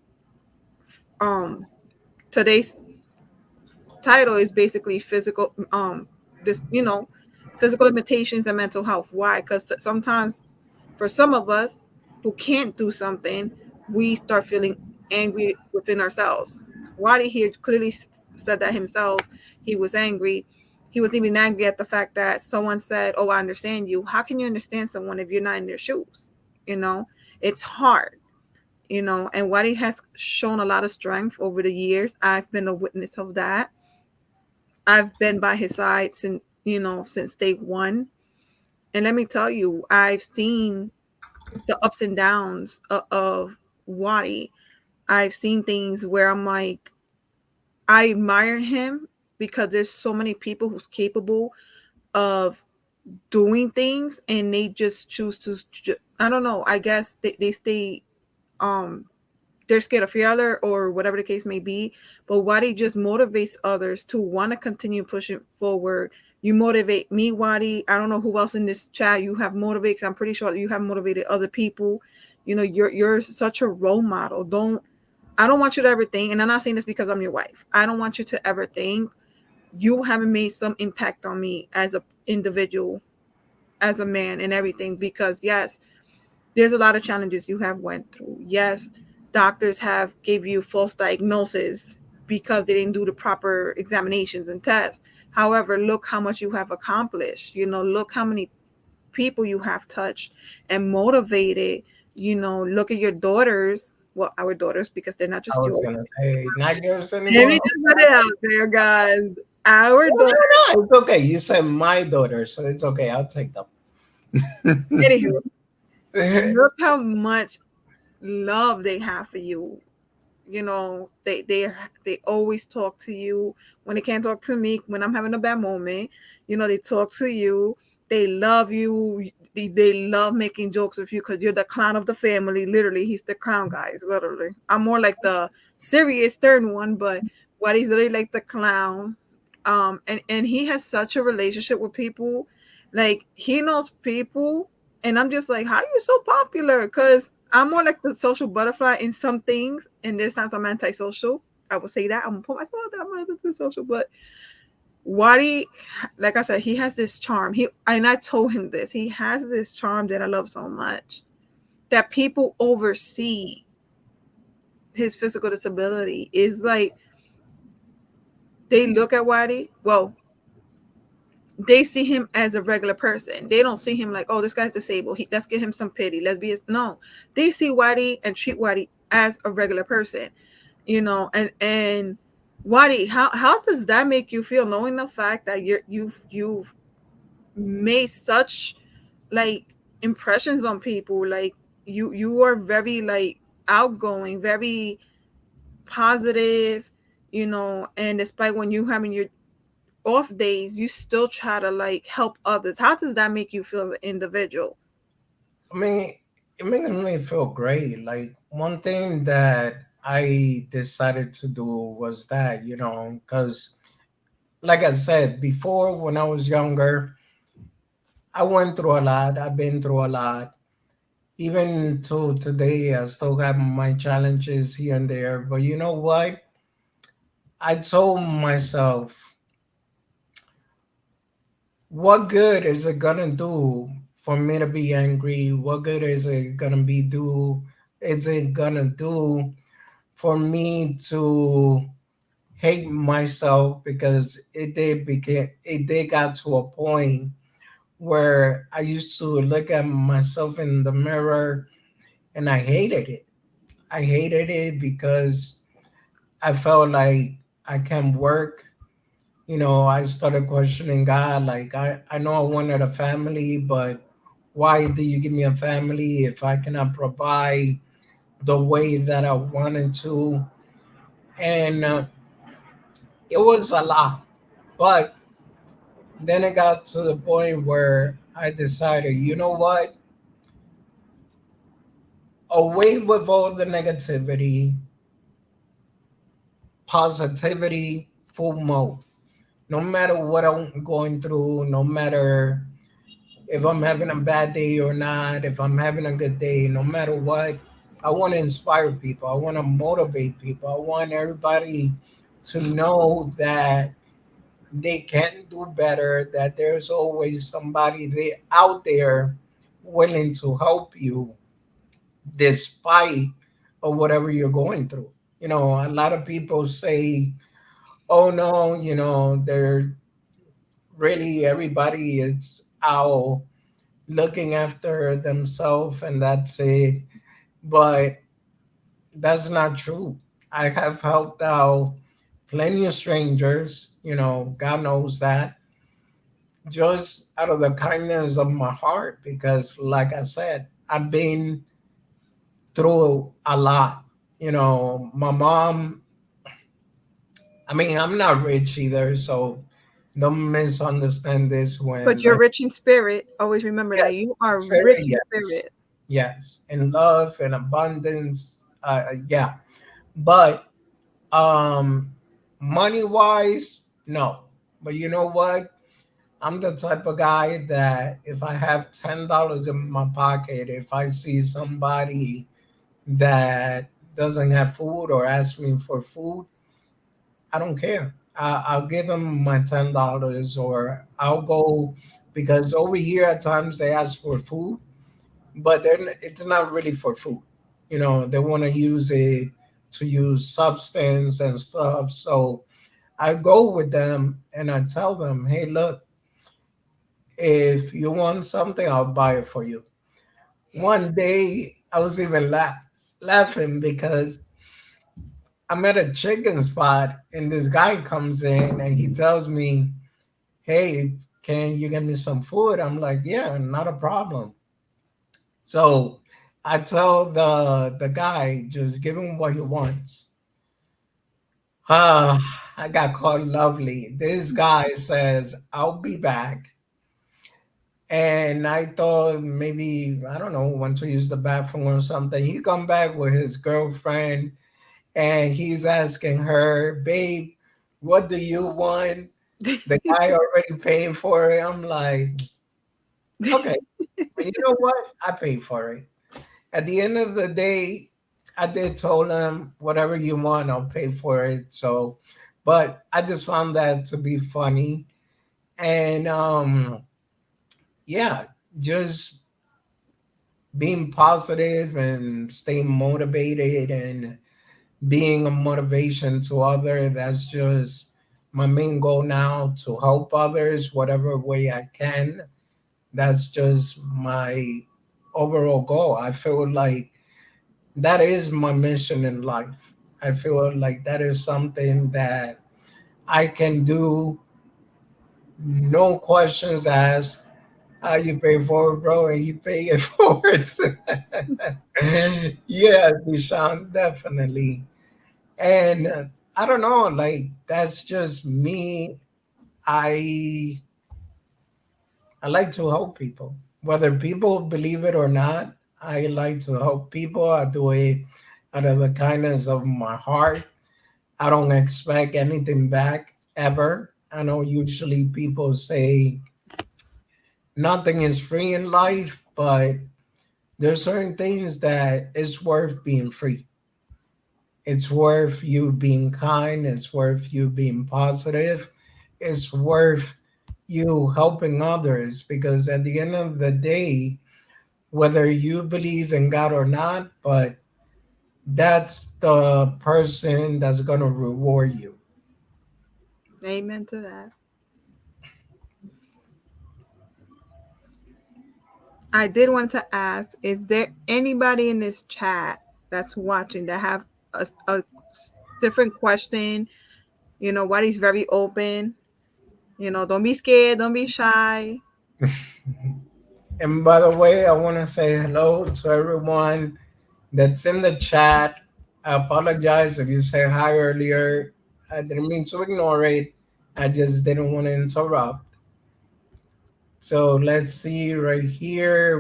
um today's title is basically physical this, you know, physical limitations and mental health. Why? Because sometimes for some of us who can't do something, we start feeling angry within ourselves. Why did he clearly said that himself? He was angry. He was even angry at the fact that someone said, oh, I understand you. How can you understand someone if you're not in their shoes? You know, it's hard, you know. And Wadi has shown a lot of strength over the years. I've been a witness of that. I've been by his side since, you know, since day one. And let me tell you, I've seen the ups and downs of Wadi. I've seen things where I'm like, I admire him because there's so many people who's capable of doing things and they just choose to, I don't know, I guess they stay um they're scared of failure or whatever the case may be. But Wadi just motivates others to want to continue pushing forward. You motivate me, Wadi. I don't know who else in this chat you have motivated. I'm pretty sure you have motivated other people. You know, you're such a role model. I don't want you to ever think, and I'm not saying this because I'm your wife. I don't want you to ever think you haven't made some impact on me as a individual, as a man, and everything. Because yes, there's a lot of challenges you have went through. Yes, doctors have gave you false diagnosis because they didn't do the proper examinations and tests. However, look how much you have accomplished. You know, look how many people you have touched and motivated. You know, look at your daughters. Well, our daughters, because they're not I just was yours. gonna say not yours Let me anymore. just put it out there, guys. Our No, daughters. no, no, it's okay. You said my daughter, so it's okay. I'll take them. Anywho, look how much love they have for you. You know, they always talk to you when they can't talk to me when I'm having a bad moment. You know, they talk to you. They love you. They love making jokes with you because you're the clown of the family. Literally, he's the clown, guys. Literally, I'm more like the serious stern one, but what he's literally like the clown. And he has such a relationship with people. Like he knows people, and I'm just like, how are you so popular? Because I'm more like the social butterfly in some things, and there's times I'm antisocial. I will say that I'm gonna put myself out there. I'm not antisocial, but Wadi, like I said, he has this charm. He and I told him this. He has this charm that I love so much that people oversee his physical disability. Is like they look at Wadi. Well, they see him as a regular person. They don't see him like, oh, this guy's disabled. Let's give him some pity. Let's be no. They see Wadi and treat Wadi as a regular person, you know. And Wadi, how does that make you feel, knowing the fact that you've made such like impressions on people? Like you are very like outgoing, very positive, you know. And despite when you having your off days, you still try to like help others. How does that make you feel as an individual? I mean, it makes me feel great. Like one thing that I decided to do was that, because like I said before, when I was younger, I went through a lot. I've been through a lot. Even to today, I still have my challenges here and there. But you know what? I told myself, what good is it gonna do for me to be angry? What good is it gonna be do? Is it gonna do for me to hate myself because it did got to a point where I used to look at myself in the mirror and I hated it. I hated it because I felt like I can't work. I started questioning God. Like I know I wanted a family, but why did you give me a family if I cannot provide the way that I wanted to? And it was a lot. But then it got to the point where I decided, you know what? Away with all the negativity, positivity, full mode. No matter what I'm going through, no matter if I'm having a bad day or not, if I'm having a good day, no matter what. I want to inspire people. I want to motivate people. I want everybody to know that they can do better, that there's always somebody out there willing to help you despite of whatever you're going through. A lot of people say, oh no, they're really everybody is out looking after themselves and that's it. But that's not true. I have helped out plenty of strangers, God knows that, just out of the kindness of my heart, because like I said, I've been through a lot. My mom, I mean, I'm not rich either, so don't misunderstand this But when you're I, rich in spirit. Always remember that yes, you are spirit, rich in yes, spirit. yes, in love and abundance, yeah. But money wise, no. But you know what? I'm the type of guy that if I have $10 in my pocket, if I see somebody that doesn't have food or ask me for food, I don't care. I'll give them my $10, or I'll go, because over here at times they ask for food, but it's not really for food. They want to use it to use substance and stuff. So I go with them and I tell them, hey, look, if you want something, I'll buy it for you. One day, I was even laughing because I'm at a chicken spot and this guy comes in and he tells me, hey, can you get me some food? I'm like, yeah, not a problem. So I tell the guy, just give him what he wants. I got called lovely. This guy says, I'll be back. And I thought maybe, I don't know, went to use the bathroom or something. He come back with his girlfriend and he's asking her, babe, what do you want? The guy already paying for it. I'm like, okay, but you know what? I paid for it. At the end of the day, I did told him whatever you want, I'll pay for it. So, but I just found that to be funny. And yeah, just being positive and staying motivated and being a motivation to other, that's just my main goal now, to help others whatever way I can. That's just my overall goal. I feel like that is my mission in life. I feel like that is something that I can do, no questions asked. How you pay for it, bro, and you pay it forward. Yeah, Deshaun, definitely. And I don't know, like that's just me. I I like to help people, whether people believe it or not. I like to help people. I do it out of the kindness of my heart. I don't expect anything back ever. I know usually people say nothing is free in life, but there's certain things that it's worth being free. It's worth you being kind. It's worth you being positive. It's worth you helping others, because at the end of the day, whether you believe in God or not, but that's the person that's going to reward you. Amen to that. I did want to ask, is there anybody in this chat that's watching that have a different question? What very open. Don't be scared. Don't be shy. And by the way, I want to say hello to everyone that's in the chat. I apologize if you said hi earlier. I didn't mean to ignore it. I just didn't want to interrupt. So let's see right here.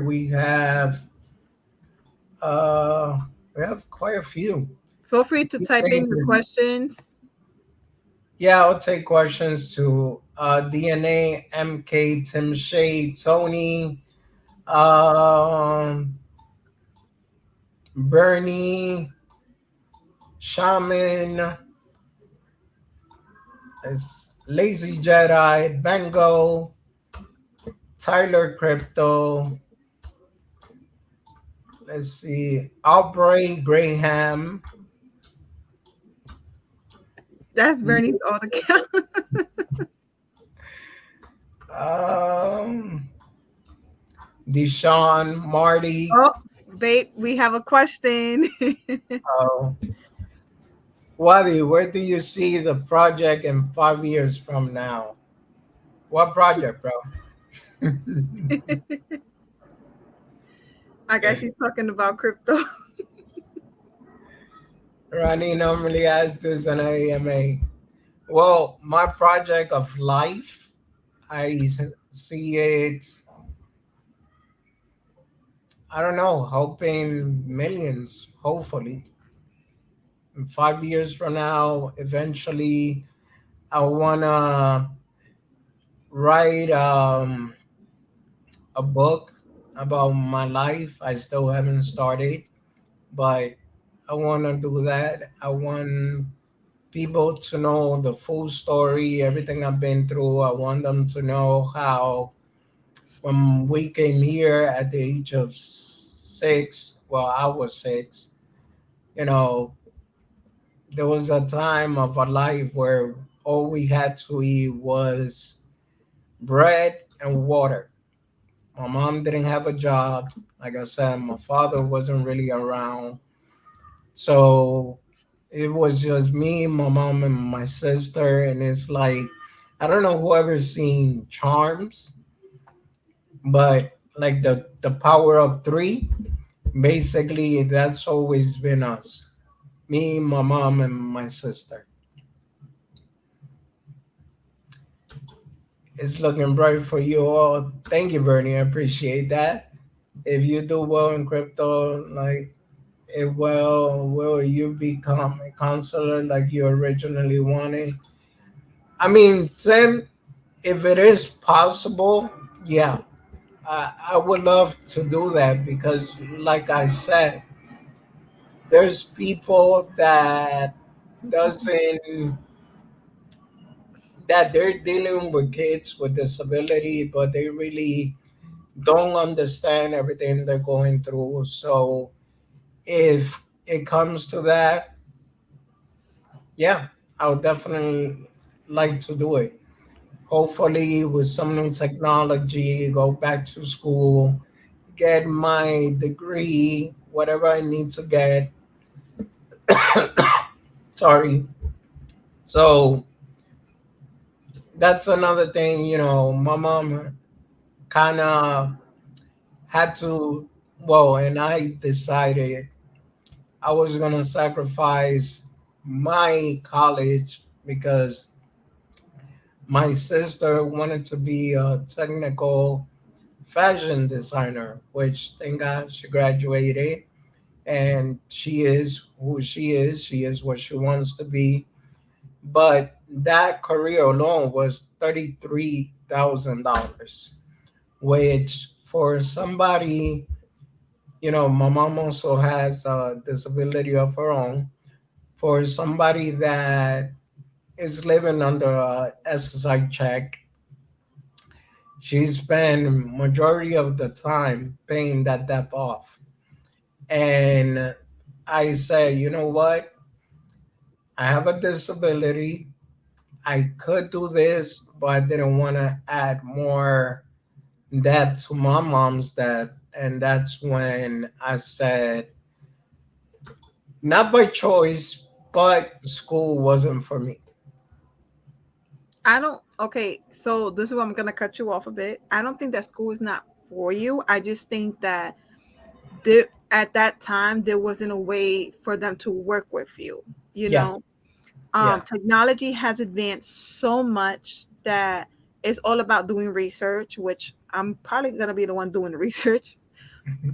Uh we have quite a few. Feel free to type in your questions. Yeah, I'll take questions too. DNA, MK, Tim Shea, Tony, um, Bernie, Shaman, Lazy Jedi, Bengo, Tyler Crypto. Let's see, Aubrey Graham, That's Bernie's old account. um, Deshaun, Marty. Oh, babe, we have a question. Uh, Wadi, where do you see the project in 5 years from now? What project, bro? I guess he's talking about crypto. Ronnie normally asks this on AMA. Well, my project of life, see it, I don't know, helping millions, hopefully. In 5 years from now, eventually, I want to write a book about my life. I still haven't started, but I want to do that. I want people to know the full story, everything I've been through. I want them to know how when we came here at the age of 6, well, I was 6, you know, there was a time of our life where all we had to eat was bread and water. My mom didn't have a job. Like I said, my father wasn't really around. So it was just me, my mom, and my sister. And it's like, I don't know whoever's seen Charms, but like the power of three, basically, that's always been us, me, my mom, and my sister. It's looking bright for you all. Thank you, Bernie. I appreciate that. If you do well in crypto, like it will you become a counselor like you originally wanted? I mean, then if it is possible, yeah, I would love to do that because, like I said, there's people that doesn't that they're dealing with kids with disability, but they really don't understand everything they're going through. So if it comes to that, yeah, I would definitely like to do it. Hopefully, with some new technology, go back to school, get my degree, whatever I need to get. Sorry. So that's another thing, my mom kind of had to, well, and I decided I was going to sacrifice my college because my sister wanted to be a technical fashion designer, which thank God she graduated and she is who she is. She is what she wants to be. But that career alone was $33,000, which for somebody, my mom also has a disability of her own. For somebody that is living under a SSI check, she spent majority of the time paying that debt off. And I say, you know what? I have a disability. I could do this, but I didn't want to add more debt to my mom's debt. And that's when I said, not by choice, but school wasn't for me. I don't. Okay, so this is where I'm gonna cut you off a bit. I don't think that school is not for you. I just think that at that time there wasn't a way for them to work with you. You Yeah, know, yeah. technology has advanced so much that it's all about doing research, which I'm probably gonna be the one doing the research,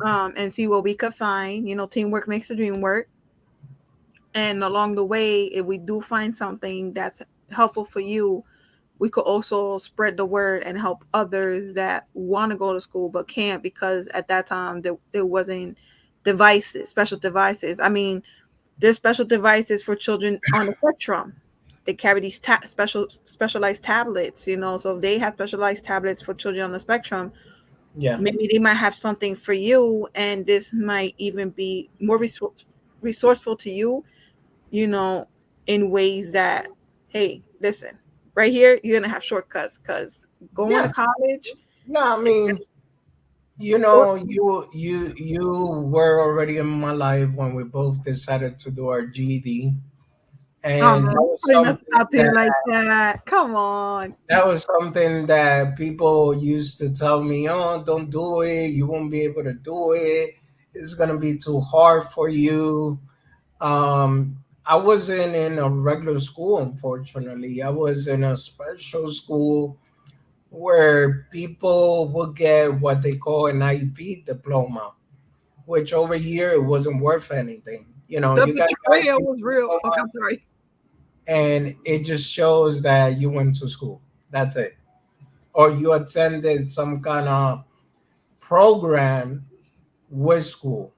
and see what we could find. Teamwork makes the dream work. And along the way, if we do find something that's helpful for you, we could also spread the word and help others that want to go to school but can't, because at that time there wasn't devices, special devices. I mean, there's special devices for children on the spectrum. They carry these specialized tablets, so if they have specialized tablets for children on the spectrum, Yeah. maybe they might have something for you, and this might even be more resourceful to you, you know, in ways that, hey, listen, right here, you're gonna have shortcuts because going to Yeah. college, No, I it's mean, or you were already in my life when we both decided to do our GED, oh and man, you putting us out there like that. Come on. that was something that people used to tell me, "Oh, don't do it. You won't be able to do it. It's gonna be too hard for you." I wasn't in a regular school, unfortunately. I was in a special school where people would get what they call an IEP diploma, which over here it wasn't worth anything. You know, The you got your betrayal IEP was real. Okay, diploma, I'm sorry. and it just shows that you went to school. That's it. Or you attended some kind of program with school.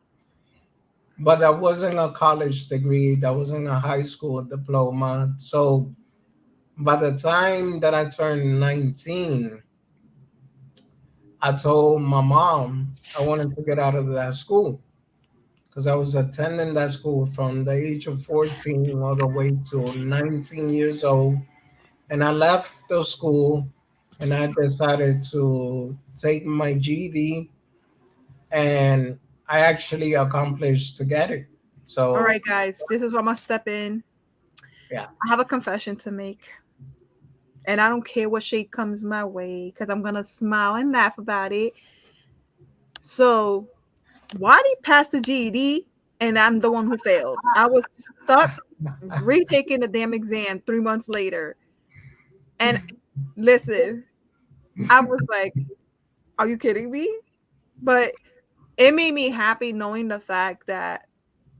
But that wasn't a college degree, that wasn't a high school diploma. So by the time that I turned 19, I told my mom I wanted to get out of that school because I was attending that school from the age of 14 all the way to 19 years old. And I left the school and I decided to take my GED, and I actually accomplished to get it. All So, right, guys, this is where I'm gonna step in. yeah. I have a confession to make, and I don't care what shade comes my way because I'm gonna smile and laugh about it. So, why did he pass the GED and I'm the one who failed? I was stuck retaking the damn exam 3 months later. And listen, I was like, are you kidding me? But it made me happy knowing the fact that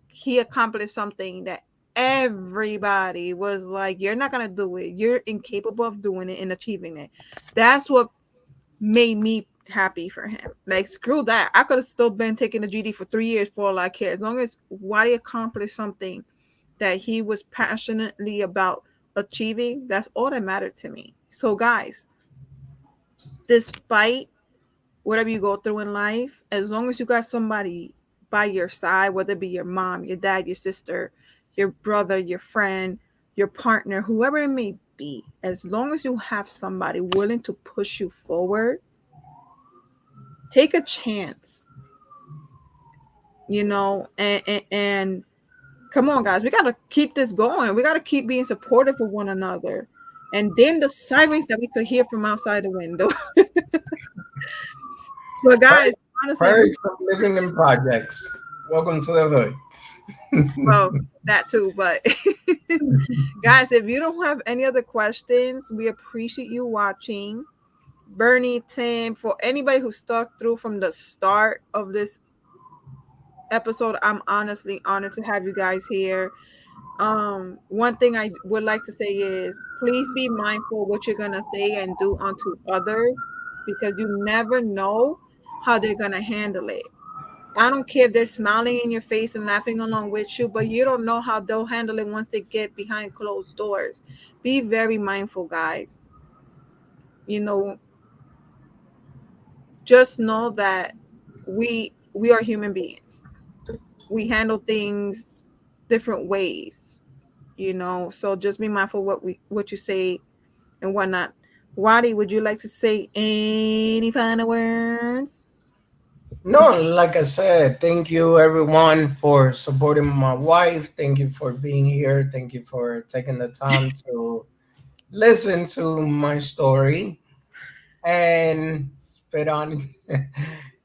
he accomplished something that everybody was like, you're not going to do it. You're incapable of doing it and achieving it. That's what made me happy for him. Like, screw that. I could have still been taking the GD for 3 years for all I care. As long as Wadi accomplished something that he was passionately about achieving, that's all that mattered to me. So, guys, despite whatever you go through in life, as long as you got somebody by your side, whether it be your mom, your dad, your sister, your brother, your friend, your partner, whoever it may be, as long as you have somebody willing to push you forward, take a chance, and come on, guys, we got to keep this going. We got to keep being supportive of one another. And then the sirens that we could hear from outside the window. But guys, Perks, honestly, perks of living in projects. Welcome to the hood. well, that too. But guys, if you don't have any other questions, we appreciate you watching. Bernie, Tim, for anybody who stuck through from the start of this episode, I'm honestly honored to have you guys here. One thing I would like to say is please be mindful what you're gonna say and do unto others, because you never know how they're gonna handle it. I don't care if they're smiling in your face and laughing along with you, but you don't know how they'll handle it once they get behind closed doors. Be very mindful, guys. You know, just know that we are human beings. We handle things different ways, so just be mindful what you say and whatnot. Wadi, would you like to say any final words? No, like I said, thank you everyone for supporting my wife. Thank you for being here. Thank you for taking the time to listen to my story and spit on.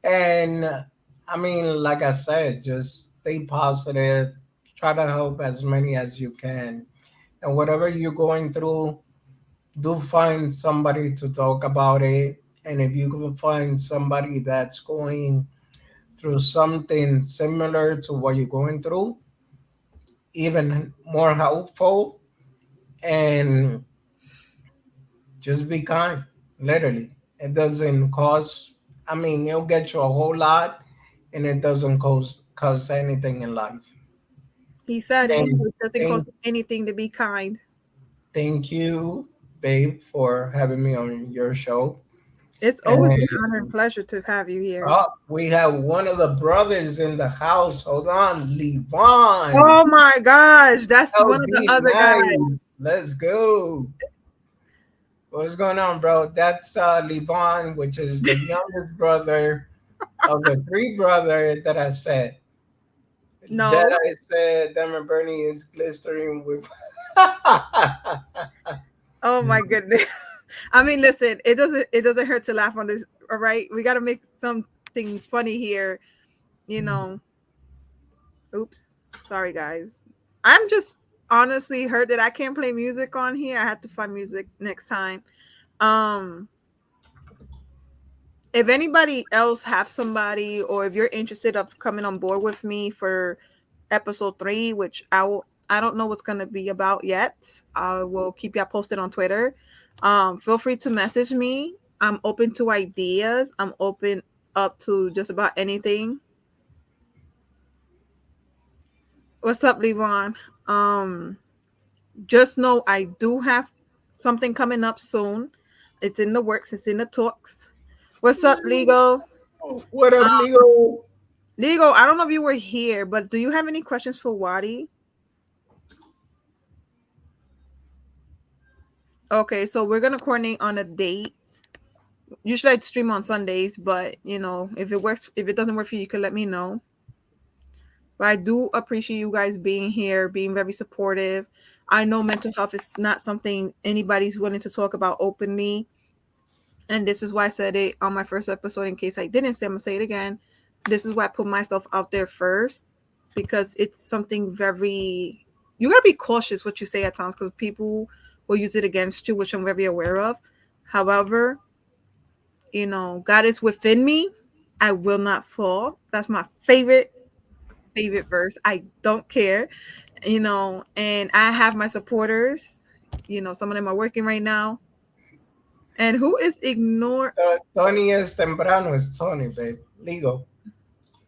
And I mean, like I said, just stay positive. Try to help as many as you can. And whatever you're going through, do find somebody to talk about it. And if you can find somebody that's going through something similar to what you're going through, even more helpful. And just be kind. Literally, it doesn't cost. I mean, it'll get you a whole lot, and it doesn't cost anything in life. He said it. And It doesn't thank cost anything to be kind. thank you, babe, for having me on your show. It's always an And honor and pleasure to have you here. we have one of the brothers in the house. Hold on, Levon. Oh my gosh, that's Oh, one of the be other guys. nice. Let's go. What's going on, bro? That's Levon, which is the youngest brother of the three brothers that I said. No. Jedi said them and Bernie is glistering with. Oh my goodness. I mean, listen, it doesn't hurt to laugh on this. All right. We gotta make something funny here, you know. Oops. Sorry guys. I'm just honestly hurt that I can't play music on here. I have to find music next time. Um if anybody else have somebody, or if you're interested of coming on board with me for episode 3, which I don't know what's gonna be about yet. I will keep you posted on Twitter. Feel free to message me. I'm open to ideas. I'm open up to just about anything. What's up, Levon? Um, just know I do have something coming up soon. It's in the works. It's in the talks. What's up, Legal? What up, Leo? Legal, I don't know if you were here, but do you have any questions for Wadi? Okay, so we're gonna coordinate on a date. Usually I'd stream on Sundays, but if it works, if it doesn't work for you, you can let me know. But I do appreciate you guys being here, being very supportive. I know mental health is not something anybody's willing to talk about openly. And this is why I said it on my first episode. In case I didn't say, I'm gonna say it again. This is why I put myself out there first, because it's something very, you gotta be cautious what you say at times, because people will use it against you, which I'm very aware of. However, God is within me. I will not fall. That's my favorite verse. I don't care, and I have my supporters. Some of them are working right now. And who is ignore? Tony es temprano, es Tony, babe. Lego.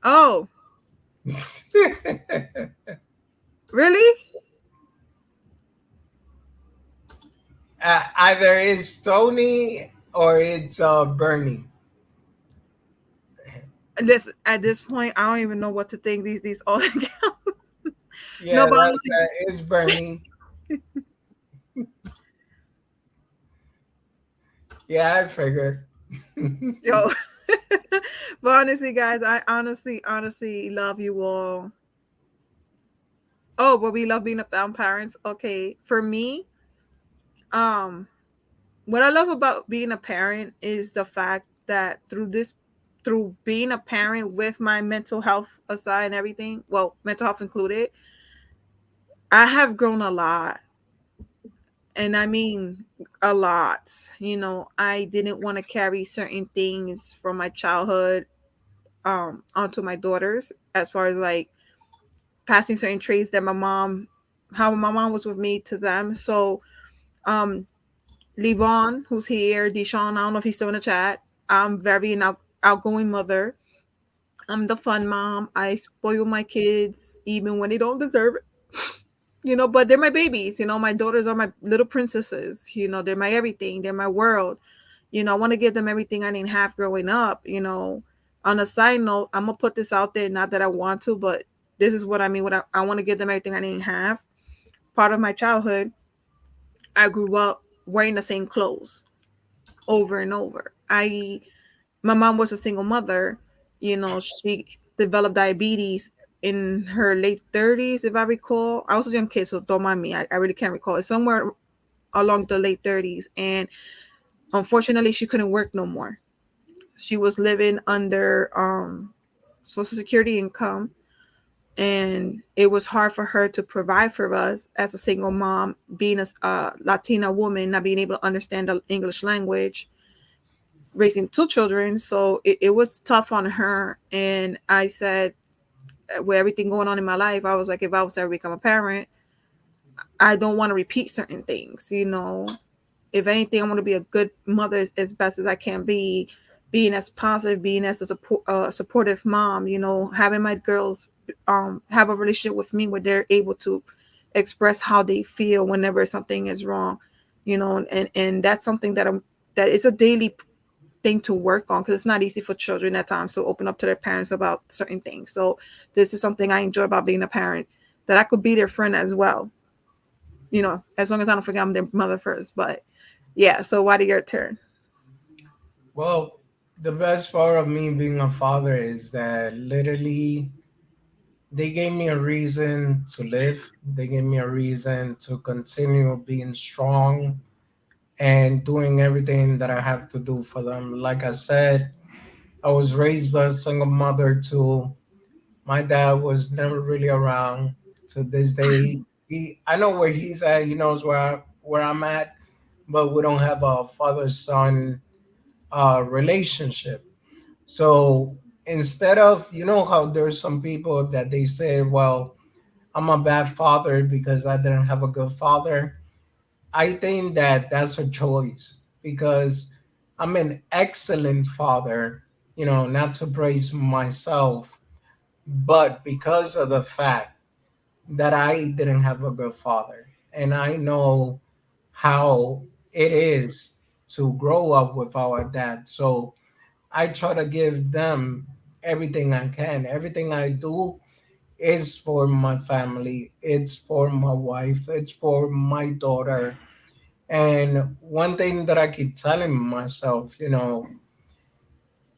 Oh, really? Either it's Tony or it's Bernie. This at this point, I don't even know what to think. These all accounts. Yeah, No, but that's honestly, it's Bernie. Yeah, I figured. yo. But honestly, guys, I honestly love you all. Oh, but we love being parents. Okay, for me, um, what I love about being a parent is the fact that through being a parent with my mental health aside and everything, well, mental health included, I have grown a lot. And I mean a lot. I didn't want to carry certain things from my childhood onto my daughters, as far as like passing certain traits that how my mom was with me to them. So um Levon, who's here, Deshaun, I don't know if he's still in the chat. I'm very an outgoing mother. I'm the fun mom. I spoil my kids even when they don't deserve it. But they're my babies. My daughters are my little princesses. They're my everything. They're my world. I want to give them everything I didn't have growing up. On a side note, I'm gonna put this out there. Not that I want to, but this is what I mean. What I want to give them everything I didn't have. Part of my childhood, I grew up wearing the same clothes over and over. My mom was a single mother. She developed diabetes in her late 30s, if I recall. I was a young kid, so don't mind me. I really can't recall. It's somewhere along the late 30s. And unfortunately, she couldn't work no more. She was living under Social Security income. And it was hard for her to provide for us as a single mom, being a Latina woman, not being able to understand the English language, raising 2 children. So it was tough on her. And I said, with everything going on in my life, I was like, if I was to ever become a parent, I don't want to repeat certain things. if anything, I want to be a good mother as best as I can be, being as positive, being as a supportive mom. You know, having my girls have a relationship with me where they're able to express how they feel whenever something is wrong. You know, and that's something that is a daily thing to work on, because it's not easy for children at times to open up to their parents about certain things. So this is something I enjoy about being a parent, that I could be their friend as well. You know, as long as I don't forget I'm their mother first. But yeah, so why do your turn? Well, the best part of me being a father is that literally they gave me a reason to live. They gave me a reason to continue being strong and doing everything that I have to do for them. Like I said, I was raised by a single mother too. My dad was never really around to this day. I know where he's at. He knows where I'm at, but we don't have a father son relationship. So instead of, you know how there's some people that they say, well, I'm a bad father because I didn't have a good father. I think that that's a choice because I'm an excellent father, not to praise myself, but because of the fact that I didn't have a good father. And I know how it is to grow up without a dad. So I try to give them everything I can. Everything I do is for my family, it's for my wife, it's for my daughter. And one thing that I keep telling myself,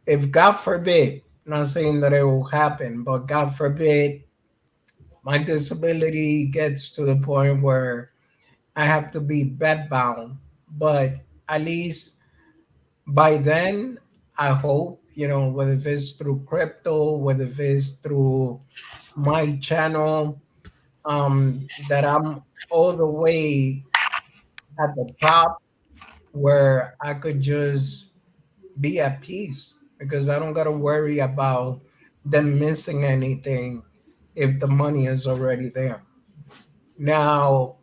if God forbid, not saying that it will happen, but God forbid, my disability gets to the point where I have to be bedbound, but at least by then, I hope, whether it's through crypto, whether it's through my channel, that I'm all the way at the top where I could just be at peace because I don't got to worry about them missing anything if the money is already there. Now,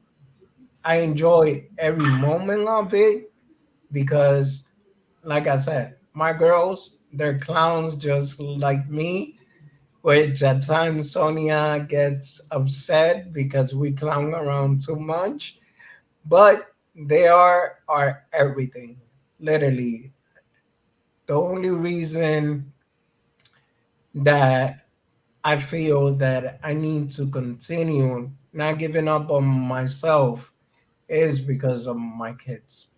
I enjoy every moment of it because, like I said, my girls, they're clowns just like me, which at times Sonia gets upset because we clown around too much, but they are our everything. Literally, the only reason that I feel that I need to continue not giving up on myself is because of my kids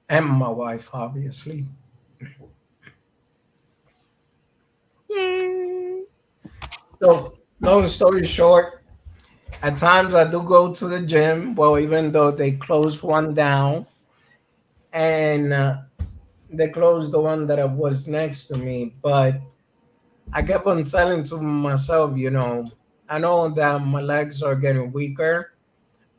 and my wife, obviously. Yay! So, long story short, at times I do go to the gym. Well, even though they closed one down and they closed the one that was next to me, but I kept on telling to myself, I know that my legs are getting weaker,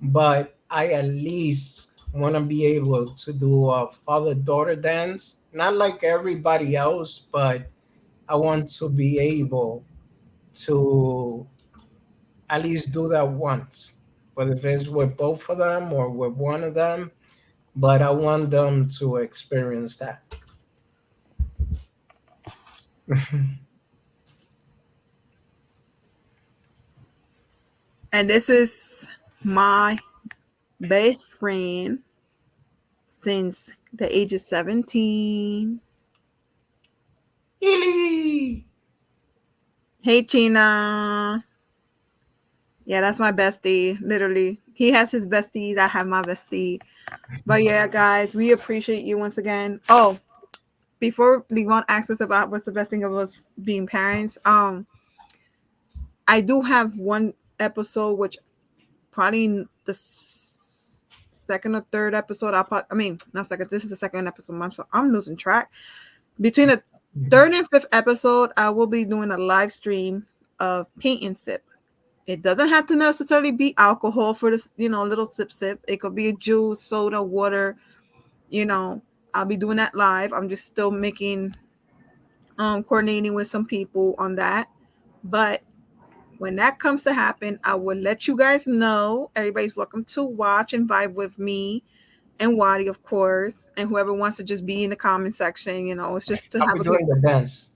but I at least want to be able to do a father daughter dance. Not like everybody else, but I want to be able to at least do that once, whether it's with both of them or with one of them. But I want them to experience that. And this is my best friend since the age of 17. Illy! Hey, China. Yeah, that's my bestie. Literally, he has his besties. I have my bestie. But yeah, guys, we appreciate you once again. Oh, before Levon asks us about what's the best thing of us being parents, I do have one episode which probably the second or third episode. I mean, not second. This is the second episode. I'm losing track. Between the third and fifth episode, I will be doing a live stream of paint and sip. It doesn't have to necessarily be alcohol for this, little sip sip. It could be juice, soda, water. You know, I'll be doing that live. I'm just still making, coordinating with some people on that. But when that comes to happen, I will let you guys know. Everybody's welcome to watch and vibe with me. and Wadi, of course, and whoever wants to just be in the comment section. It's just to I'll have be a good. doing the dance.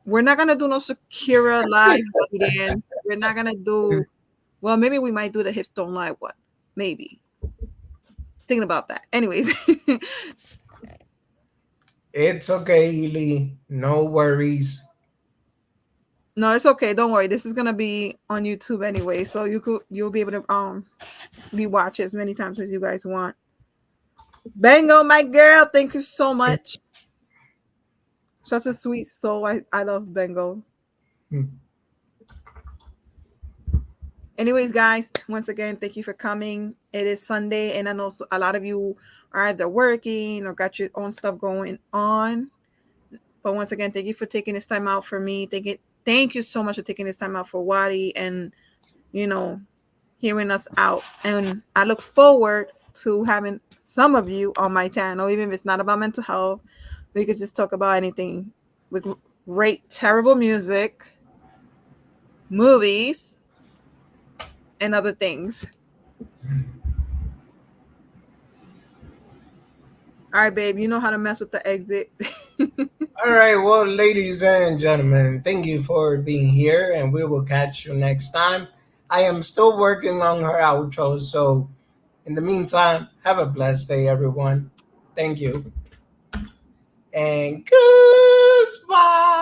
We're not gonna do no Shakira live belly dance. We're not gonna do. Well, maybe we might do the hips don't lie one. Maybe thinking about that. Anyways, It's okay, Ely. No worries. no, it's okay. Don't worry. This is gonna be on YouTube anyway, so you'll be able to be watch as many times as you guys want. Bango, my girl. Thank you so much. Such a sweet soul. I love Bengo. Anyways, guys, once again, thank you for coming. It is Sunday, and I know a lot of you are either working or got your own stuff going on. But once again, thank you for taking this time out for me. Thank you so much for taking this time out for Wadi and hearing us out. And I look forward to having some of you on my channel, even if it's not about mental health. We could just talk about anything. We rate terrible music, movies, and other things. All right, babe, you know how to mess with the exit. All right, well, ladies and gentlemen, thank you for being here, and we will catch you next time. I am still working on her outro, so in the meantime, have a blessed day, everyone. Thank you. And goodbye.